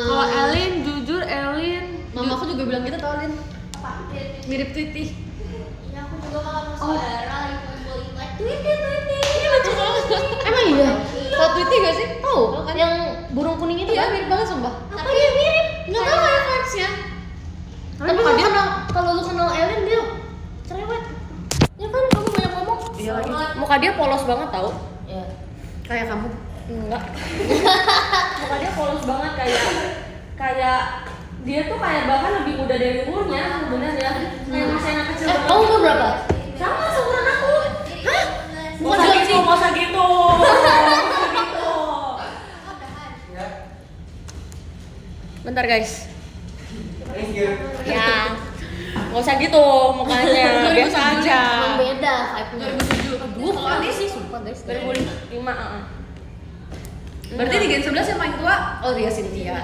Kalau Elin, jujur Elin, Mama aku juga bilang gitu tau Lin. Apa? Mirip Tweety. Ya aku juga kalau sama saudara lagi ngumpul like Tweety. Emang iya? Tau Tweety gak sih? Tahu yang burung kuning itu Iya kan? mirip banget sumpah. Apa ya mirip? Nggak tahu kayak vibes-nya. Tapi kalau lu kenal Elin dia cerewet. Ya kan kamu banyak ngomong. Iya lagi. muka dia polos banget tau. Ya. Kayak kamu. Enggak. Muka dia polos banget kayak dia tuh kayak bahkan lebih muda dari umurnya sebenarnya. Kayak masih anak kecil banget. Kamu umur berapa? Sama seumuran aku. Hah? Bukan Nggak gitu. nggak usah gitu. Nggak usah gitu. Bentar guys. Ya. Nggak usah gitu mukanya. Biasa aja. Emang beda vibe-nya. 2007. Aduh, kalau aneh sih sumpah guys. 2005. Berarti di Gen 11 yang paling tua, oh dia Cynthia.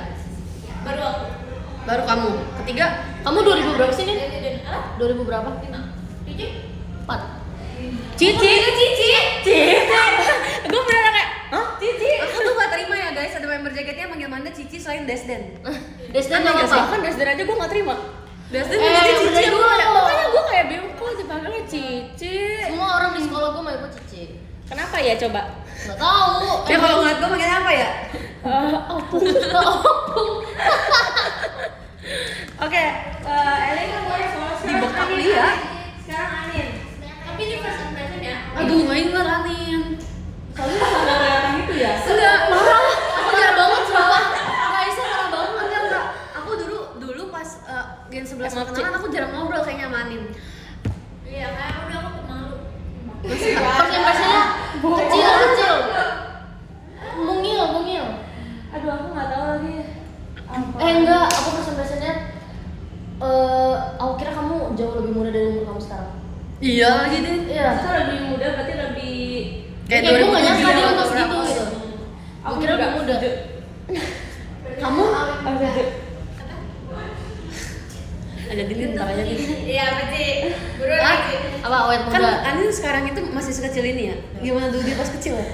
Baru aku. Baru kamu. Ketiga, Kamu 2000 berapa sih, Nin? Dan apa? 2000 berapa? Cici. 4. Cici. Gue beneran kayak, hah? Cici. aku tuh gak terima ya guys, ada member jaketnya manggil Manda Cici selain Desden. Desden Aneh nama gak sih? apa? Bahkan Desden aja gue gak terima. Desden manggilnya Cici udah aku dulu. kayak, Makanya gue kayak bingung kok dipanggilnya Cici. Semua orang di sekolah gue manggil Cici. Kenapa ya coba? Nggak tahu. ya kalau ngeliat gue manggilnya apa ya? Oke, Elin kan boleh follow Di bokap dia. Sekarang Anin. Tapi ini first impression ya. Aduh gak inget Anin. Soalnya sama gitu ya. Enggak, marah. Aku jarang banget sumpah. Raisa marah banget. Enggak. Aku dulu pas Gen 11 kenalan aku jarang ngobrol kayaknya sama Anin. Iya, kayak udah aku pemalu. First impression-nya kecil. Mungil. Aduh aku nggak tahu lagi. Apa? Enggak, aku first impression-nya aku kira kamu jauh lebih muda dari umur kamu sekarang. Iya lagi deh. Iya. Kita lebih muda berarti lebih. Kayak Kayak gue gak nyangka 2007 dia atau umur segitu berapa. gitu. Aku Gue kira juga. lebih muda. Kamu? Ada Dilin, ntar aja Dilin. Iya, Cici. Buruan Ah, Cici. Apa awet Kan muda? Anin sekarang itu masih sekecil ini ya? Gimana dulu dia pas kecil ya?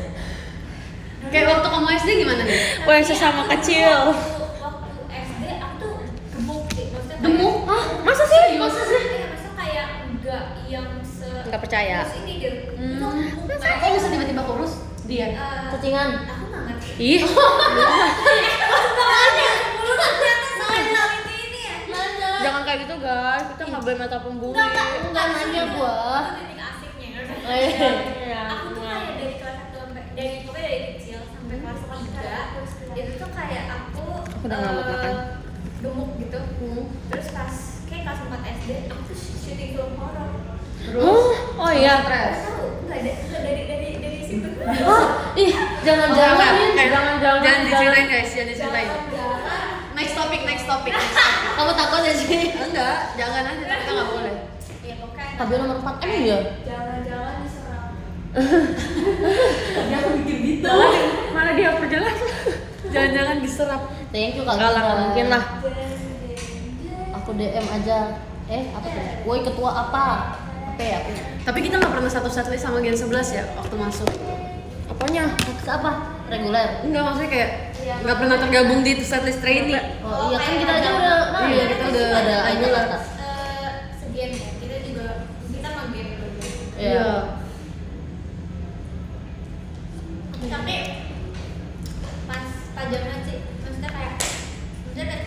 Kayak waktu kamu SD gimana nih? Wah sesama kecil. Waktu SD aku tuh gemuk deh. Maksudnya Gemuk? kayak- Hah? Masa sih? Iya, maksudnya kayak enggak yang Nggak percaya. terus ini gitu. Itu gemuk kayak Kok bisa tiba-tiba kurus? Dia. Cacingan. aku nggak ngerti. Ih. Jangan kayak gitu guys. Kita nggak boleh mata pembuli. Enggak nanya gua. Titik asiknya. Iya. Aku tuh kayak dari kelas 1 sampai pokoknya dari kecil sampai kelas 3 itu tuh kayak aku udah ngamuk makan. gemuk gitu. Terus pas kayak kelas 4 SD aku tuh syuting film horor. Oh iya. Tahu enggak ada dari situ. Ih, jangan-jangan Nin. Jangan diceritain guys, jangan diceritain. Jangan. Next topic. Kamu takut ya sih? Enggak, jangan aja, kita nggak boleh. Ya pokoknya Tabio nomor 4 emang iya? jangan diserang. Dia aku mikir gitu. Mana dia perjelas? Jangan diserap. Thank you Kak. Enggak lah, Gita. nggak mungkin lah. Aku DM aja. Apa tuh? Woi ketua apa? Apa ya? Tapi kita nggak pernah satu-satu sama Gen 11 ya waktu masuk. Apanya? Maksud apa? Reguler. Enggak, maksudnya kayak nggak pernah tergabung di setlist trainee. Oh iya kan kita aja udah, Iya, kita udah ada idol lah. lah. Sekian ya, kita juga kita magen dulu. Iya. Tapi pas pajaman sih, maksudnya kayak maksudnya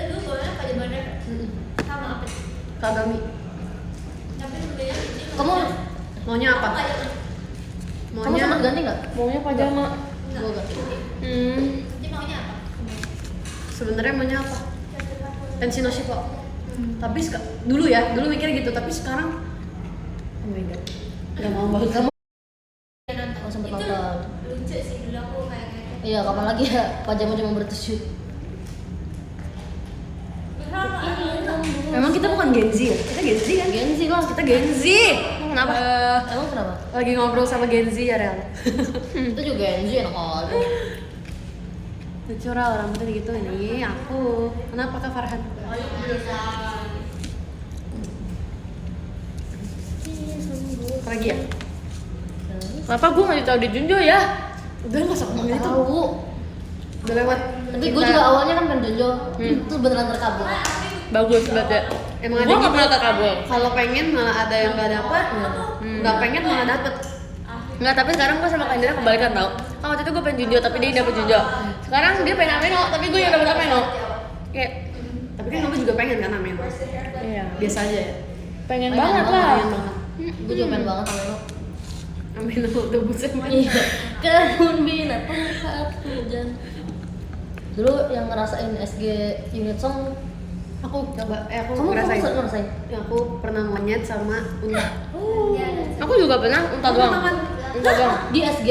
dulu boleh pajamannya sama apa sih? Kagami. Tapi sebenarnya Kamu Maunya apa? pajaman kamu sempat ganti nggak? Maunya pajama. Gua ganti. nanti maunya apa? Sebenarnya maunya apa? Pensi no Shippo. Tapi dulu mikir gitu, tapi sekarang oh my god. Gak mau banget. Kamu Ya, nonton. Oh, sempet Itu nonton. lucu sih dulu aku kayak gitu. iya kapan lagi ya pajama cuma bertusuk. Memang kita bukan Gen Z ya? Kita Gen Z kan? Gen Z lah. Kita Gen Z. Kenapa? Emang kenapa? Lagi ngobrol sama Gen Z ya, Rel. Itu juga Gen Z enak aja. Lucu Rel, rambutnya gitu ini aku. Kenapa Kak Farhan? Lagi ya? Kenapa gue nggak ditahu di Junjo ya? Udah nggak usah ngomongin itu. Tahu. Udah lewat. Tapi gue juga awalnya kan pengen Jonjo. Itu beneran terkabul. Bagus banget ya. Emang ada Gue nggak gitu. pernah terkabul. Kalau pengen malah ada yang nggak dapet, nggak pengen malah dapet. Nggak, tapi sekarang gue sama Kak Indra kebalikan tau. Kan waktu itu gue pengen Junjo tapi dia dapet Junjo. Sekarang dia pengen Ameno tapi gue yang dapet Ameno. Kayak Tapi kan kamu juga pengen kan Amin? iya. Biasa aja ya. Pengen banget lah. Pengen banget. Gue juga pengen banget sama lo. Amin udah buset. Iya. Kebun binatang saat hujan. Dulu yang ngerasain SG unit song Aku coba, aku kamu ngerasain. ngerasain? Ya, aku pernah monyet sama unta. Aku juga pernah unta doang. Unta doang. Di SG.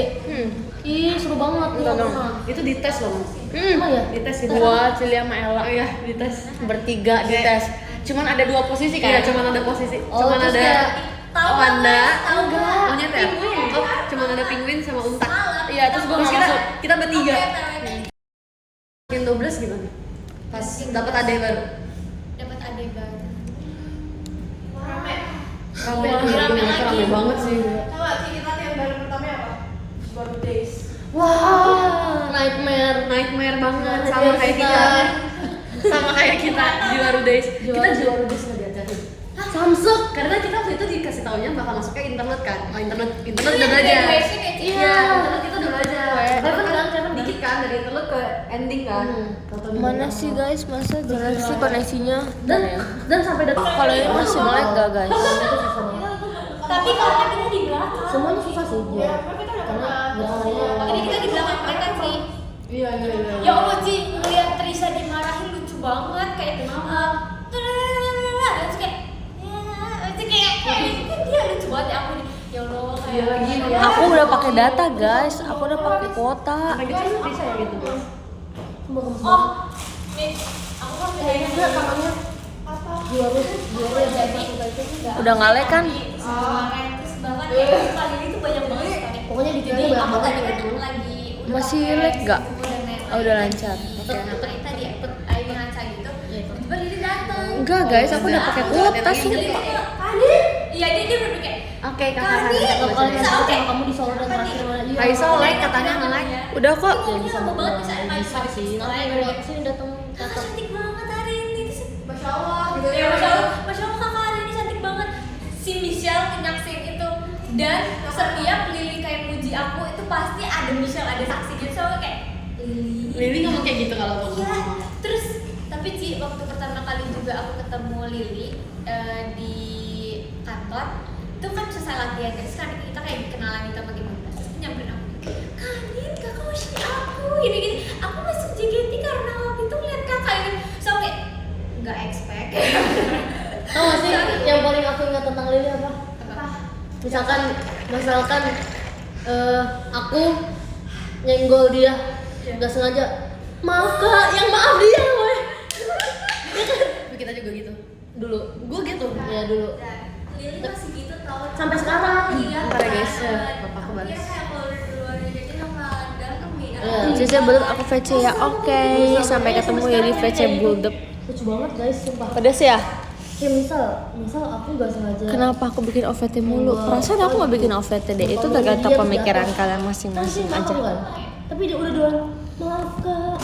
Ih, seru banget. Enggak Iya, dong. pernah. Itu dites loh Mas. Emang ya? Dites itu. Gua, Cilia sama Ella. Oh iya, dites. Bertiga di tes. Cuman ada 2 posisi Iya, kan? cuman ada posisi. Oh, Cuman terus ada kayak panda, enggak. monyet ya? Oh, cuman ada penguin sama unta. Iya, terus gua Terus nggak kita masuk. kita bertiga. Makin 12 gimana? Pas dapat ade baru. Dapat adegan. Rame, Rame rame banget sih. Tahu gak kita yang baru pertama apa? Baru Days. Wah, Nightmare banget sama Nightmare kayak kita. kita. Sama kayak kita Juara Days. Kita Juara. Juara Days nggak diajarin. Samsung. Karena kita waktu itu dikasih taunya bakal masuknya internet kan. Oh, internet Itu udah yang belajar. graduation ya, Ci? Iya, internet kita udah belajar. Kevin kan? Dikit kan dari internet ke ending kan. Tahu-tahu Mana di- sih guys? Masa jelek sih koneksinya? Dan sampai detik Kalau ini masih melek gak guys? Tapi karena kita di belakang. Semuanya susah sih dia. Karena Ini kita di belakang mereka sih. Iya. Ya Allah Ci, ngeliat Trisa dimarahin lucu banget kayak terus kayak kan dia lucu banget ya aku nih. Ya Allah kayak Iya lagi, ya. Aku udah pakai data guys. Aku udah pakai kuota. Sampai gitu bisa ya gitu. Oh, nih aku kan bedanya enggak tangannya juara yang kayak itu enggak. Udah ngalek kan? terus bahkan kayak pagi itu banyak banget sekali. Pokoknya di Jadi TV banyak aku banget tadi gitu. kan lagi udah Masih pakai lag nggak? net, Oh, udah lancar. Oke. Apa itu tadi ya? Ayo ngaca gitu. Tiba dia datang. Enggak guys, aku udah pakai kuota Jadi sumpah. dia Kadir. Iya dia baru kayak Oke, Kakak. Kadir. Kalau kalian Bisa, tahu oke. sama kamu di Solo dan terakhir mana dia? Raiso like katanya nge-like. Udah kok. Ya bisa Lama banget bisa bisa sih. Nanti kalau kesini datang Kakak datang. cantik banget hari ini. Terus, Masya Allah gitu ya. Masya Allah kakak hari ini cantik banget. Si Michelle nyaksin itu dan setiap Lily kayak muji aku itu pasti ada Michelle ada saksi gitu soalnya kayak Lili ngomong kayak gitu kalau ngomong. Iya. Terus tapi Ci waktu pertama kali juga aku ketemu Lily di kantor itu kan selesai latihan terus kan kita kayak kenalan itu sama gimana terus dia nyamperin aku Kanin kakak masih aku gini aku masuk JKT karena waktu itu ngeliat kakak ini so kayak nggak expect Tahu gak sih yang paling aku ingat tentang Lily apa? Misalkan aku nyenggol dia nggak sengaja. Maaf kak, yang maaf dia weh. Tapi kita juga gitu. Dulu, Gue gitu. ya dulu. Lily masih gitu tau Sampai sekarang. iya Ntar ya, guys. Bapak aku balas. dia kayak kalau udah duluan jadi sama dalam Iya. Cici belum aku VC ya. Oke, sampai ketemu ya di VC Buldep. Lucu banget guys, sumpah. Pedas ya? Kayak misal aku nggak sengaja. Kenapa aku bikin OVT mulu? Perasaan aku gak bikin OVT deh. Itu tergantung pemikiran kalian masing-masing Kan aja. kan? Tapi dia udah doang. Maaf kak.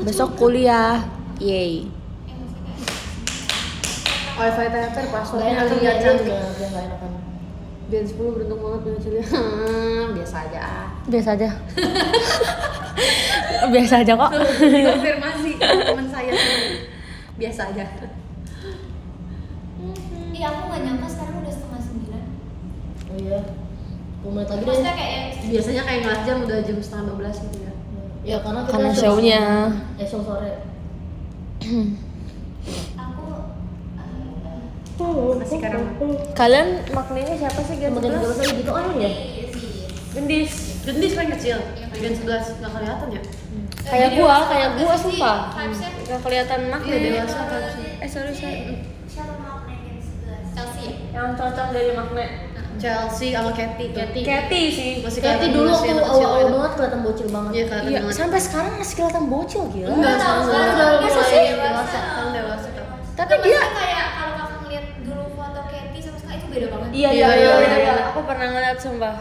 Besok kuliah. Yeay. Wifi teater passwordnya Gak enak lihat aja cantik. udah gak enakan. Band 10 beruntung banget punya Celia. Biasa aja. Biasa aja. Biasa aja kok. Konfirmasi teman saya sendiri. Biasa aja. Iya aku nggak nyangka sekarang udah 8:30. Oh iya. 2 menit lagi deh. Maksudnya kayak Biasanya kayak ngeliat jam udah jam 11:30 gitu ya. Ya karena kita Karena show-nya. show sore. aku Masih sekarang. Kalian maknanya siapa sih Gen Makin 11? terus aja gitu orang ya. Gendis. Gendis paling kecil. Bagian 11 nggak kelihatan ya. Kayak gua sumpah. vibesnya Gak kelihatan makna Iya, deh. dewasa vibes-nya. Sorry. siapa mau naikin 11 Chelsea ya? Yang cocok dari makna. Chelsea sama Katy. Katy sih. Masih Kayak dulu waktu awal-awal banget kelihatan bocil banget. Iya kelihatan Iya, banget. sampai sekarang masih kelihatan bocil gila. Enggak, sekarang Sekarang udah udah mulai mulai dewasa. Sekarang dewasa. Tapi Nggak, dia maksudnya kayak kalau kakak ngeliat dulu foto Katy sama sekarang itu beda banget. iya. Aku pernah ngeliat sumpah.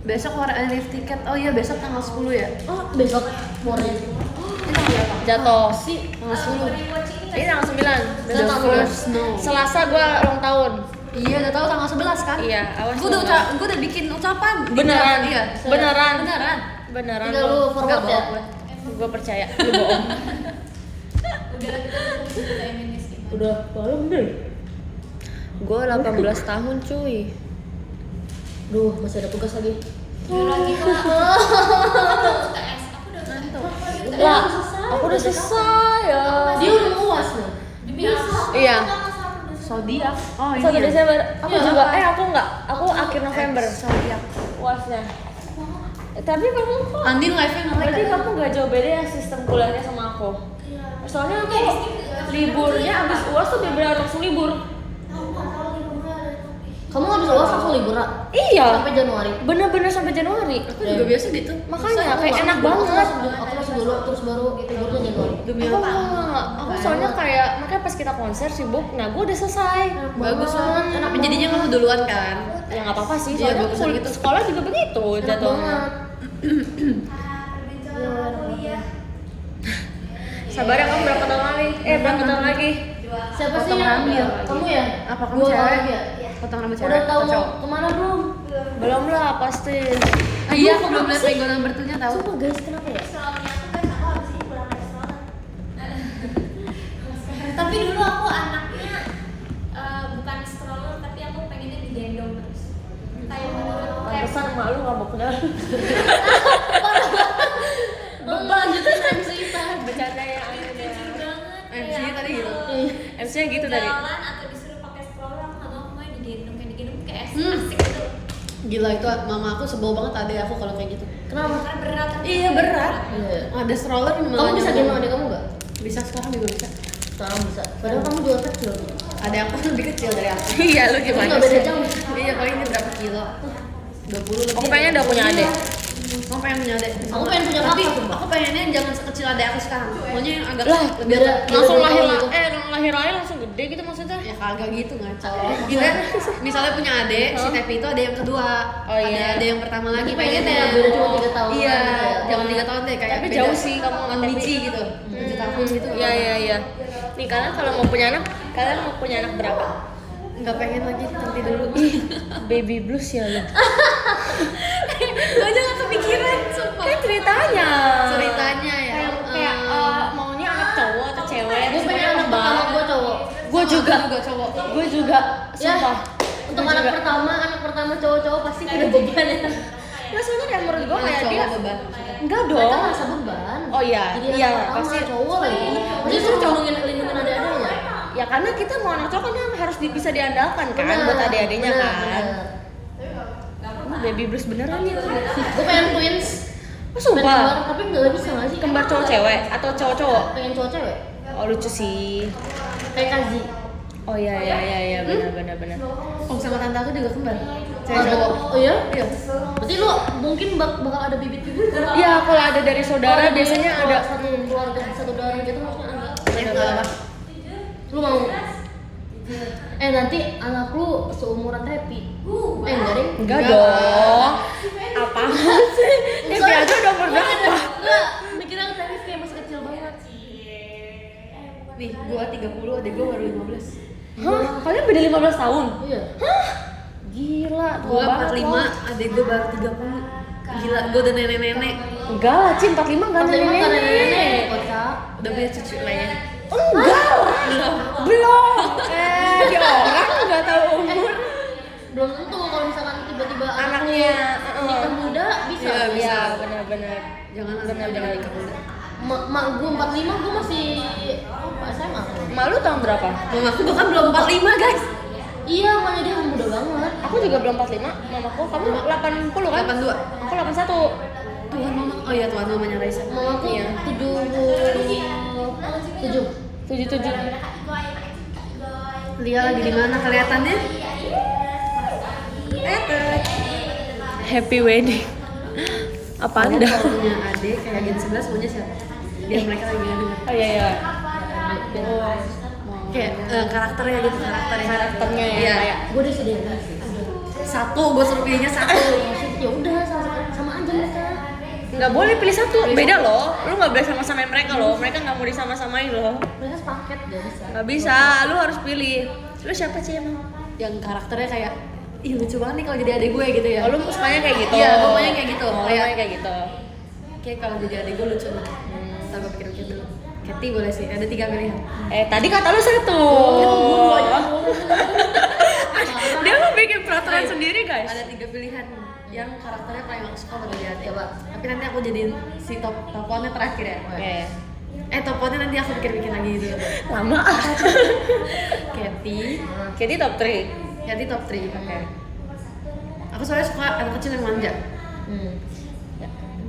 Besok ada lift tiket. Oh iya besok tanggal 10 ya. Oh besok morning. Jatuh. Tanggal 10. Ini tanggal 9. The first snow. Selasa gua ulang tahun. Iya, udah tahu tanggal 11 kan? Iya, awas. Gua udah bikin ucapan. Beneran. Iya. Beneran. Beneran. Tinggal lu forward ya. Gua percaya. Lu bohong. Udah kita feminis gimana? Udah malam deh. Gua 18 tahun cuy. Duh masih ada tugas lagi. Lagi kok. Aku belum UTS. Aku udah ngantuk. Lah, aku udah selesai ya. Dia udah mau uas nih. Demi Allah. Iya. Zodiak. Oh, 1 ini ya. Desember. Aku Iya, juga. apa? Aku enggak. Aku akhir November. Zodiak. Uasnya. Tapi kamu kok Andin live-nya nge-lag berarti kan? kamu gak jauh beda ya sistem kuliahnya sama aku. Soalnya aku liburnya abis uas tuh bener-bener langsung libur. Kamu habis uas langsung libur Ra? Iya. Sampai Januari. Bener-bener sampai Januari. Aku juga biasa gitu. Makanya kayak Aku enak masuk- banget. Aku masih dulu terus baru liburnya Januari. Demi Aku apa? enggak. Aku soalnya kayak makanya pas kita konser sibuk. Nah, gue udah selesai. Bagus banget. Tapi jadinya kamu duluan kan? Ya nggak apa-apa sih. Iya, Soalnya bagusan gitu. sekolah juga begitu Enak jatuhnya. banget. Perbincangan kuliah. Sabar ya kamu berapa tahun lagi? Berapa tahun lagi? Siapa sih Potong yang rambut. kamu ya? Apa kamu Dua cewek? tahun lagi ya? Potong rambut cewek Udah tahu atau mau cowok? kemana belum? Belum lah pasti. Iya, aku belum lihat Lego number 2-nya tahu. Sumpah guys kenapa ya? Soalnya aku kan aku habis ini pulang restoran. Tapi dulu aku anaknya bukan stroller tapi aku pengennya digendong terus. Kayak menurut kayak Pantesan emak lu nggak mau kenal. Beban gitu MC Bercanda ya ayo deh. MC-nya tadi gitu. MC-nya gitu tadi. jalan atau disuruh pakai stroller aku nggak mau, aku mau digendong kayak asik gitu. Gila itu mama aku sebel banget adek aku kalau kayak gitu. Kenapa? Karena berat. Iya berat. Iya. Ada stroller malah Kamu bisa nyambung. gendong adik kamu nggak? Bisa sekarang juga bisa. Sekarang bisa. Padahal kamu juga kecil. Ada aku lebih kecil dari aku. Iya lu Tapi gimana nggak beda sih? jauh. Iya paling ini berapa kilo? 20 lebih. Aku pengen udah punya adik. Aku pengen punya adik. Aku pengen punya Tapi kakak, sumpah. aku pengennya jangan sekecil adik aku sekarang. Maunya yang agak Lah, lebih beda. Langsung Beda lahir tahun gitu. lahir langsung gede gitu maksudnya. ya kagak gitu ngaco. Gila, misalnya punya adik, si Tepi itu ada yang kedua. Oh, iya. Ada yang pertama lagi Tapi pengennya pengennya. beda cuma 3 tahun. Iya, Gitu ya. jangan 3 tahun deh kayak Tapi beda. jauh sih kamu sama Tepi. Mici gitu. 7 tahun gitu. Iya. Nih kalian kalau mau punya anak, kalian mau punya anak berapa? Enggak pengen lagi nanti dulu. Baby blues ya lu. Gue aja gak kepikiran, sumpah. Kan ceritanya. Ceritanya ya. Kayak maunya anak cowok atau cewek? Gue pengen anak pertama gue cowok. Gue juga. cowok. Gue juga. Ya, Sumpah. untuk Gua anak juga. pertama cowok-cowok pasti tidak beban ya. Nah, soalnya kayak menurut gue kayak Cowok dia beban. enggak Mereka dong. merasa beban. Oh iya, Jadi iya, anak pertama, pasti. cowok lagi. Pasti suruh lindungin adik-adiknya. Ya karena kita mau anak cowok kan harus bisa diandalkan kan Benar, buat adik-adiknya benar, kan. benar. Ini baby blues beneran nih. Gue pengen twins. Oh, Pengen kembar, sumpah. tapi nggak bisa nggak sih? Kembar cowok cewek atau cowok-cowok? Pengen cowok cewek. Oh lucu sih. Kayak Kazi. Oh iya benar. Om sama tante aku juga kembar. Cewek cowok. Oh iya? Iya. Berarti lu mungkin bakal ada bibit-bibit. Iya kalau ada dari saudara biasanya ada. satu keluarga satu darah gitu maksudnya ada. Enggak apa. Lu mau? Nanti anak lu seumuran Tepi. Enggak deh. Enggak dong. Apaan sih? Devi aja udah berapa? Enggak, mikirnya Tepi kayak masih kecil Nih, gua 30, adek gua baru 15. Hah? Kalian beda 15 tahun? Iya. Gila, tua Gua banget 45, loh. adek gua baru 30. Gila, gua udah nenek-nenek. Enggak lah, Cin, 45 enggak Tapi emang karena nenek nenek. kocak. Udah punya cucu lah ya. Enggak lah. Belum. Di orang enggak tahu umur. Belum tentu kalau misalkan tiba-tiba Anaknya, nikah muda bisa. Iya, bisa. Iya, benar-benar. Jangan Benar, jangan benar. nikah muda. Mak gue 45, gue masih apa SMA. Malu tahun berapa? Mama aku bahkan belum 45, guys. Iya, makanya dia muda banget. Aku juga belum 45. Mamaku, kamu 80 kan? 82. Aku 81. Tuan mama. Oh iya, tuan mamanya Raisa. Mama aku Iya. 77. 77. Lia lagi di mana kelihatannya? Happy wedding. Apaan Kalian dah? kalau punya adik kayak Gen 11 maunya siapa? Biar mereka lagi ngadu. Oh iya iya. Kayak karakternya gitu, Karakternya ya, Iya. kayak Gue udah sedih sih. Satu, gue suruh pilihnya satu. Ya udah sama aja mereka. nggak boleh pilih satu. Beda loh. Lu nggak boleh sama-samain mereka loh. Mereka nggak mau disama-samain loh. Mereka sepaket gak bisa. Nggak bisa. Lu harus pilih. Lu siapa sih emang? Yang karakternya kayak ih lucu banget nih kalau jadi adik gue gitu ya. Oh, lu sukanya kayak gitu? Iya, gue maunya kayak gitu. Oh, Kayak kayak gitu. kayak kalau jadi adik gue lucu nih. Ntar gue pikir-pikir dulu. Katy boleh sih, ada 3 pilihan. Tadi kata lu satu. Dia mau bikin peraturan sendiri guys. Ada 3 pilihan yang karakternya paling aku suka kalau jadi adik. Tapi nanti aku jadiin si top one-nya terakhir ya. Oke. Top one-nya nanti aku pikir-pikir lagi gitu. Lama. Katy, Katy top 3. Katy top 3. Oke. Aku soalnya suka anak kecil yang manja.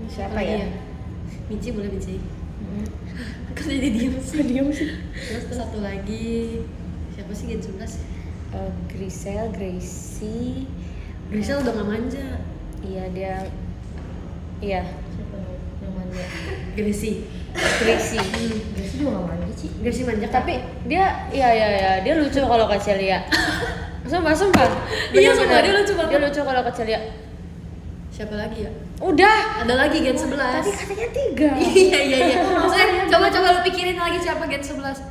Siapa Lagi ya? Michi boleh Michi. Kok jadi diem sih? Diam sih. Terus satu lagi siapa sih Gen 11? Grisel, Gracie. Grisel udah gak manja. Iya dia. Iya. Siapa yang manja? Gracie. Gracie. Gracie juga gak manja sih. Gracie manja. Tapi dia, iya dia lucu kalau ke Celia. Sumpah. Iya, Bener-bener. sumpah, dia lucu banget. Dia lucu kalau ke Celia. Siapa lagi ya? Udah. Ada lagi Gen 11. Tadi katanya 3. Iya. Maksudnya coba lu pikirin lagi siapa Gen 11.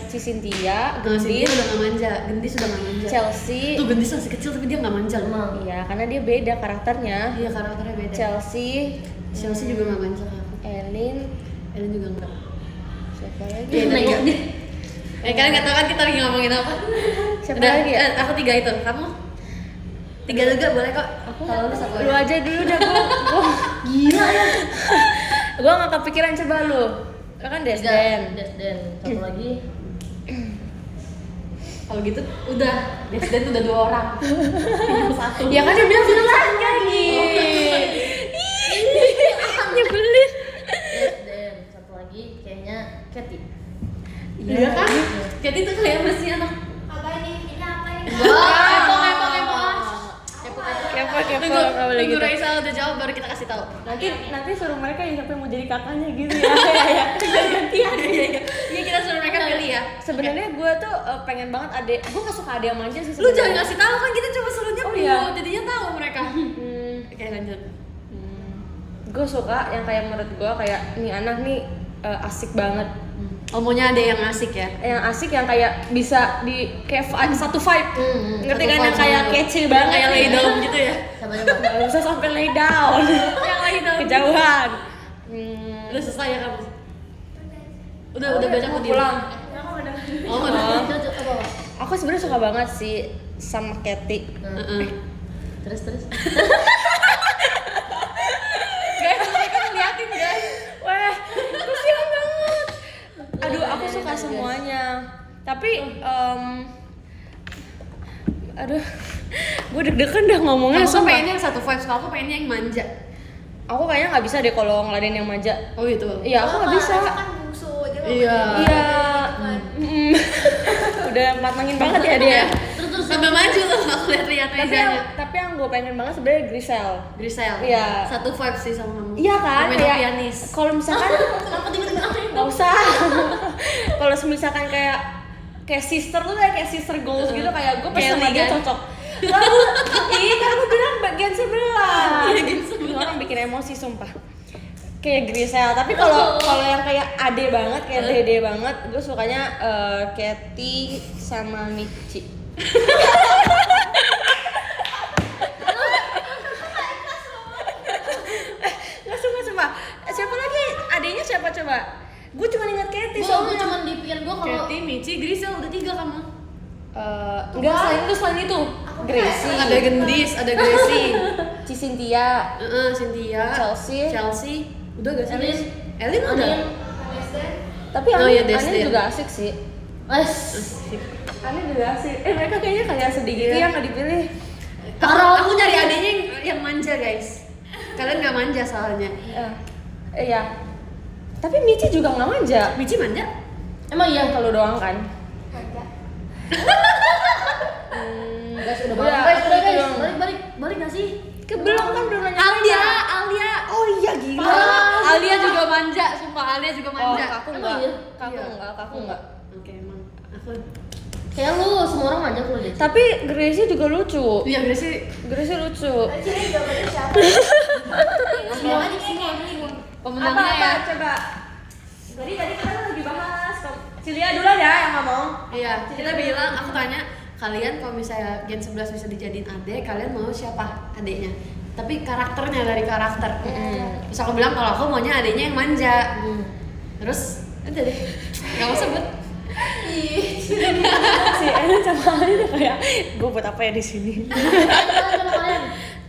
Cynthia, Gendis Gendis, udah gak manja. Gendis udah gak manja. Chelsea. Tuh Gendis masih kecil tapi dia gak manja loh. Emang. Iya, karena dia beda karakternya. Iya karakternya beda. Chelsea, Chelsea juga gak manja kan. Ellen, Ellen juga enggak. siapa lagi? Iya, tiga. Kalian gak tau kan kita lagi ngomongin apa? Siapa Udah, lagi ya? Aku 3 itu. Kamu? 3 juga boleh kok. Kalau lu satu Lu aja dulu dah gua. Gila ya. Gua nggak kepikiran, coba lu. Lu kan Desden. Desden. Satu lagi. Kalau gitu udah Desden udah 2 orang. Tinggal 1. Ya kan dia bilang sebelahnya nih. Nyebelin. Desden. Satu lagi kayaknya Katy. Iya kan? Katy tuh kayak masih anak. Apa ini? Ini apa ini? Kepo, Tunggu, nggak boleh tunggu gitu. Raisa udah jawab baru kita kasih tahu. Nanti suruh mereka yang siapa yang mau jadi kakaknya gitu ya. Ya. Gantian. Iya kita suruh mereka pilih ya. Sebenarnya gue tuh pengen banget adek. Gue nggak suka adek yang manja sih. Lu jangan ngasih tahu kan kita cuma suruhnya Oh, pilih. iya. Jadinya tahu mereka. Oke lanjut. Gue suka yang kayak menurut gue kayak nih anak nih asik banget. Omonya ada yang asik ya. Yang asik yang kayak bisa di kayak satu vibe. Ngerti Satu kan vibe yang kayak sama lu. kece banget. Kayak lay down gitu ya. Siapa coba? Nggak usah sampai lay down. Yang lay down. Kejauhan. Udah selesai ya kamu? Udah banyak mau pulang. Oh, udah. Apa? Aku sebenarnya suka banget sih sama Katy. Terus. Guys, mereka ngeliatin guys. Wah, kasihan banget. Aduh, aku suka semuanya. Tapi, aduh, gue deg-degan dah ngomongnya. Aku tuh sumpah. pengennya yang satu vibes, kalau aku pengennya yang manja. Aku kayaknya nggak bisa deh kalau ngeladein yang manja. Oh gitu. Iya, aku nggak bisa. Kan bungsu, dia nggak Iya. boleh. Iya. Udah matangin banget ya dia. Terus sampai maju loh aku lihat-lihat Raisanya. Tapi yang gue pengen banget sebenarnya Grisel. Grisel. Iya. Satu vibes sih sama kamu. Iya kan? Pemain Kayak pianis. kalau misalkan nggak usah. Kalau misalkan kayak sister tuh kayak sister goals gitu kayak gue pas Kelly sama dia kan? cocok. Lalu, iya kan gue bilang bagian sebelah. Iya, bagian sebelah. Orang bikin emosi sumpah. kayak Grisel, tapi kalau yang kayak Ade banget, kayak Dede banget, gue sukanya Katy sama Michi. Nggak sumpah. Siapa lagi? Adenya siapa coba? Gue cuma ingat Katy Gue soalnya. cuma di pikiran gue kalau Katy, Michi, Grisel udah 3 kamu. Enggak, selain itu. Gracie, Ada Gendis, ada Gracie, Cynthia, Cynthia, Chelsea. Udah gak sih? Elin. Elin udah. Anin. Tapi Oh iya, Anin Destin. juga asik sih. Wes. Anin juga asik. Mereka kayaknya kayak sedih gitu Iya. yang nggak dipilih. Aku nyari adanya yang manja guys. Kalian nggak manja soalnya. Iya. Tapi Michi juga nggak manja. Michi manja? Emang iya Kalau doang kan. guys udah Udah, guys, udah guys. dong. Balik nggak sih? Belum nanya. Alia. Oh iya gila. Alia juga manja, sumpah Alia juga Oh, manja. aku Emang enggak. iya? Aku enggak. Oke, emang aku. Kayak lu semua orang manja lu deh. Tapi Gracie juga lucu. Iya, Gracie. Gracie lucu. Jadi jawabannya siapa? Pemenangnya ya. Coba. Tadi kita lagi bahas. Cilia dulu ya yang ngomong. Iya, kita bilang, aku tanya kalian kalau misalnya Gen 11 bisa dijadiin adek, kalian mau siapa adeknya? Tapi karakternya dari karakter. Terus aku bilang kalau aku maunya adeknya yang manja. Terus udah deh, nggak mau sebut. Si Ellen sama Ali udah kayak gue buat apa ya di sini.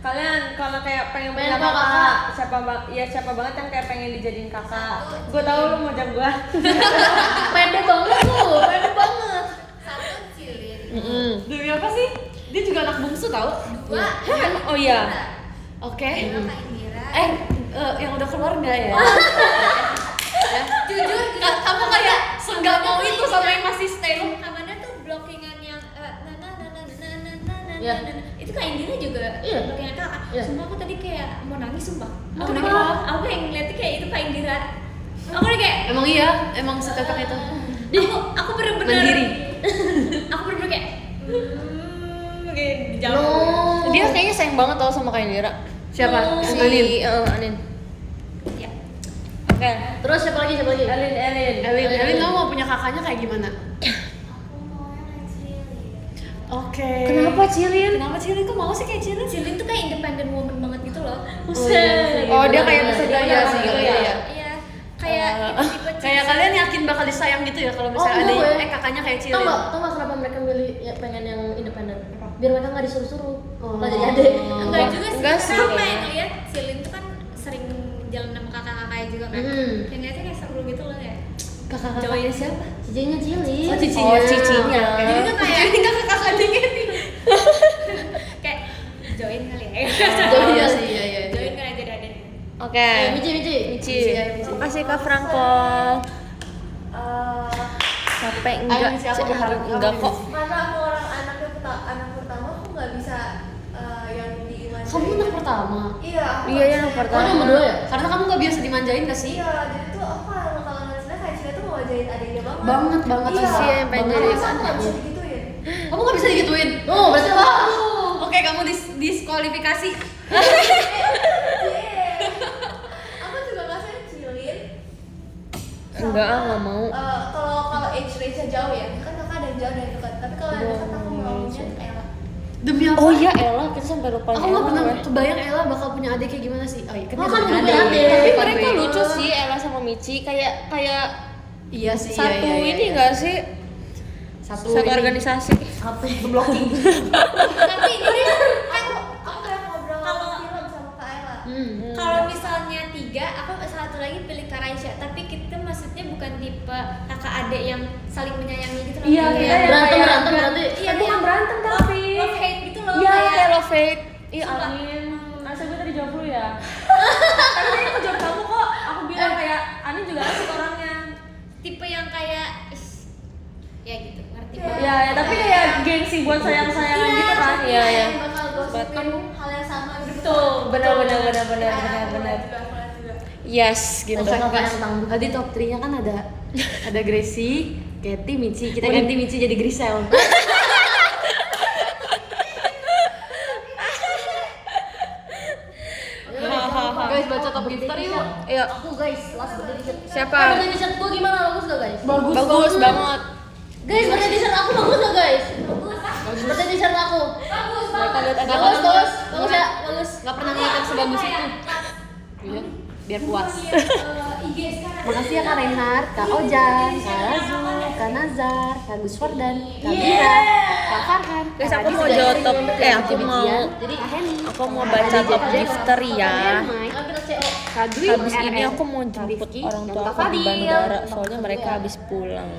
Kalian kalau kayak pengen punya Pengen kakak, siapa banget yang kayak pengen dijadiin kakak? Gue tahu lu mau jawab gue. Pede banget lu, pede banget. Satu Cilin, Demi apa sih? Dia juga anak bungsu tau? dua Oh iya. Oke. Kak Indira. Yang udah keluar nggak ya? Ya. Jujur, Kamu kayak nggak mau itu sampai masih stay. Kamanda tuh blockingan yang Iya. itu Kak Indira juga Iya. blockingan kakak. Iya. Sumpah aku tadi kayak mau nangis sumpah. Aku Kenapa? kayak- Aku yang ngeliatnya kayak itu Kak Indira. Aku udah kayak Emang iya, emang secocok itu. aku bener-bener Mandiri. Aku bener-bener kayak kayak dijawab. No. Dia kayaknya sayang banget tau sama Kak Indira. Siapa? Si Anin. Anin. Ya. Oke. Terus siapa lagi? Elin, kamu mau punya kakaknya kayak gimana? Aku mau yang Cilin. Oke. Kenapa Cilin? Kenapa Cilin? Kok mau sih kayak Cilin? Cilin tuh kayak independent woman banget gitu loh. Oh dia kayak bisa Iya, jalan sih, gitu iya, ya. iya. Iya, kayak tipe-tipe Kayak kalian yakin bakal disayang gitu ya kalau misalnya Oh, ada enggak, gue. kakaknya kayak Tau Cilin. nggak kenapa mereka milih ya, pengen yang independen? Biar mereka nggak disuruh-suruh. Oh. Nggak jadi adek. Enggak juga sih, Enggak sih, karena apa kayaknya. yang ngeliat Cilin tuh kan sering jalan sama kakak-kakaknya juga kan. Yang ngeliatnya kayak seru gitu loh ya. Kakak-kakaknya siapa? Cicinya Cilin. Oh, cicinya. Oh, cicinya. Jadi tuh kayak Jadi kakak-kakaknya nih. kayak join kali ya. Iya sih, iya. Join kali jadi adek. Oke. Mici. Mici. Makasih Kak Franco. Capek enggak? Mici, aku berharap Enggak kok. Karena aku anak pertama aku nggak bisa yang dimanjain. Kamu anak pertama. Iya. Aku Iya, nggak yang bisa pertama. Oh, nomor 2 ya? Karena kamu gak biasa dimanjain gak sih? Iya, jadi tuh aku kalau ngeliatnya kayak Cina tuh ngajarin adiknya banget. Banget Iya. sih yang pengen Banget. jadi Masa aku nggak bisa digituin. Kamu gak bisa digituin? Oh, berarti lo. Oke, kamu diskualifikasi. Aku juga ngerasa Cilin. Enggak, nggak mau. Kalau age range-nya jauh ya, kan kakak ada yang jauh dan dekat. Tapi kalau yang dekat aku maunya Ella. Demi apa? Oh iya Ella, kita sampai lupa Aku gak pernah kebayang Ella bakal punya adik kayak gimana sih. Oh iya, Oh, kan dia punya adik. Tapi Bukan mereka beda. lucu sih Ella sama Michi kayak Iya sih, satu iya. ini enggak sih? Satu Satu ini. organisasi. Apa? Blocking. Tapi ini kan Aku kayak ngobrol Kalau- film sama Kak Ella. kalau misalnya 3, aku satu lagi pilih Kak Raisya. Tapi kita maksudnya bukan tipe kakak adik yang saling menyayangi gitu loh. Iya, Kayak- kita yang Berantem kayak- berarti. Iya, bukan yang berantem tapi. love hate gitu loh. Iya, kayak love hate. Ih, Sumpah. Anin. Asa gue tadi jawab lu ya. Tapi tadi aku jawab kamu kok. Aku bilang kayak Anin juga asik orangnya. Tipe yang kayak ya gitu, ngerti Iya. banget. Ya, tapi kayak gengsi buat sayang-sayangan Iya, gitu kan. Iya, iya. Yang bakal gosipin hal yang sama gitu. Betul, benar. Iya, aku lihat juga. Yes, gitu. Tadi top 3-nya kan ada Gracie, Katy, Michi. Kita ganti Michi jadi Grisel. Guys, baca top gifter yuk. Ayo. Aku guys, last birthday t-shirt. Siapa? Birthday t-shirt gua gimana? Bagus gak guys? Bagus banget. Guys, birthday t-shirt aku bagus gak guys? Birthday t-shirt aku. Mereka lihat ada Bagus, bagus. Bagus ya, bagus. Nggak pernah ngeliat yang sebagus itu. Iya, biar puas. IG sekarang. Makasih ya Kak Reinhard, Kak Ojan, Kak Razu, Kak Nazar, Kak Gus Fardan, Kak Bira, Kak Farhan. Guys, aku mau jawab top. Aku mau baca top gifter ya. Ayo kita CO. Kak Dwi, Habis ini aku mau jemput orang tua aku di bandara, soalnya mereka habis pulang.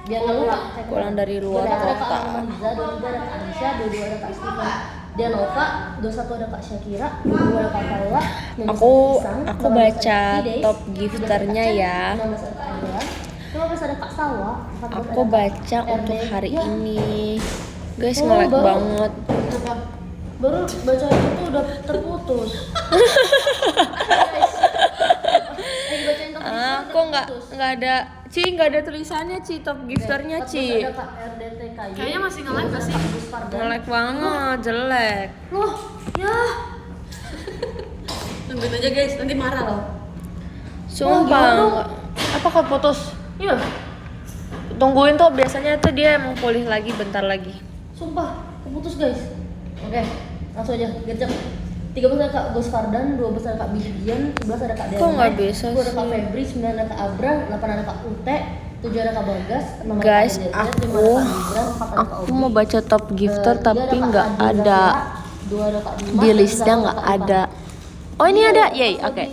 Biar nggak lupa. Pulang dari luar Ada Kak kota. Amanda, 23 ada Kak Anisha, 22 ada Kak Steven, Dianova, 21 ada Kak Syakira, 22 ada Kak Paula, 19 Aku ada Isang, 18 ada baca Kak Fides, top 17 gifternya ada Kak ya. Chen, 16 ada Kak Andrean, 15 ada Kak Sawa, 14 Aku ada Kak baca RD. untuk hari Ya, ini. Guys, Oh, nge-like baru. banget. baru baca itu udah terputus. Guys, lagi bacain top Aku nggak ada, nggak ada tulisannya top gifternya Ada Kak RDTKY. Kayaknya masih nge-like nggak sih? Gus Fardan. nge-like banget, jelek. Loh, ya. Tungguin aja guys, nanti marah loh. Sumpah, apa kok putus? Iya, Tungguin tuh, biasanya tuh dia emang pulih lagi bentar lagi. sumpah, keputus guys. Oke, langsung aja, gercep. 13 ada Kak Gus Fardan, 12 ada Kak Bibian, 11 ada Kak Dana. Kok nggak bisa 10 ada Kak sih? Febri, 9 ada Kak Abra, 8 ada Kak Ute, 7 ada Kak Bagas, 6 ada Guys, Kak Dede, 5 ada Kak Gibran, 4 ada Kak aku Obi, mau baca top gifter 3 tapi Kak nggak Adi ada Rafia, 2 ada Kak Dimas, di dan listnya, 1 nggak Kak Ipan. ada. Oh ini ada, yay, oke.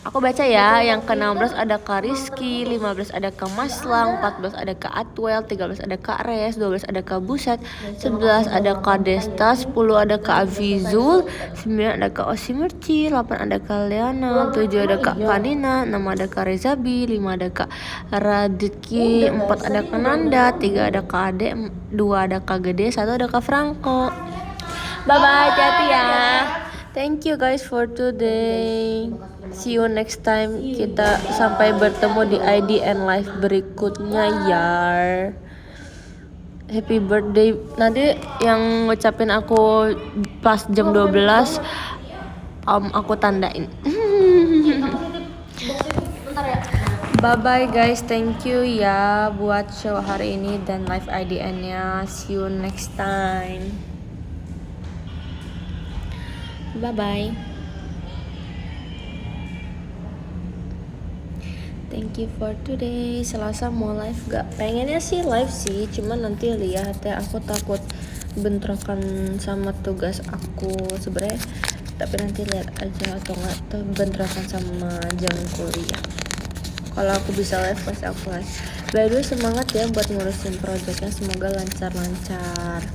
Aku baca ya, yang ke-16 ada Kak Rizky, 15 ada Kak Maslang, 14 ada Kak Atwell, 13 ada Kak Res, 12 ada Kak Buset, 11 ada Kak Desta, 10 ada Kak Avizul, 9 ada Kak Osimerci, 8 ada Kak Leana, 7 ada Kak Kanina, 6 ada Kak Rezabi, 5 ada Kak Raditki, 4 ada Kak Nanda, 3 ada Kak Ade, 2 ada Kak Gede, 1 ada Kak Franco. Bye bye, hati-hati ya. Thank you guys for today. See you next time. Kita sampai bertemu di IDN live berikutnya ya. Happy birthday. Nanti yang ngucapin aku pas jam 12 aku tandain. Bentar ya. Bye bye guys. Thank you ya buat show hari ini dan live IDN-nya. See you next time. Bye bye. Thank you for today. Selasa mau live gak? Pengennya sih live sih, cuman nanti lihat ya. Aku takut bentrokan sama tugas aku sebenarnya. Tapi nanti lihat aja, atau nggak tuh bentrokan sama jam kuliah. Kalau aku bisa live pasti aku live. By the way, semangat ya buat ngurusin projectnya. Semoga lancar-lancar.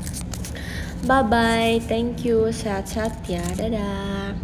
Bye bye, thank you, sehat-sehat ya, dadah.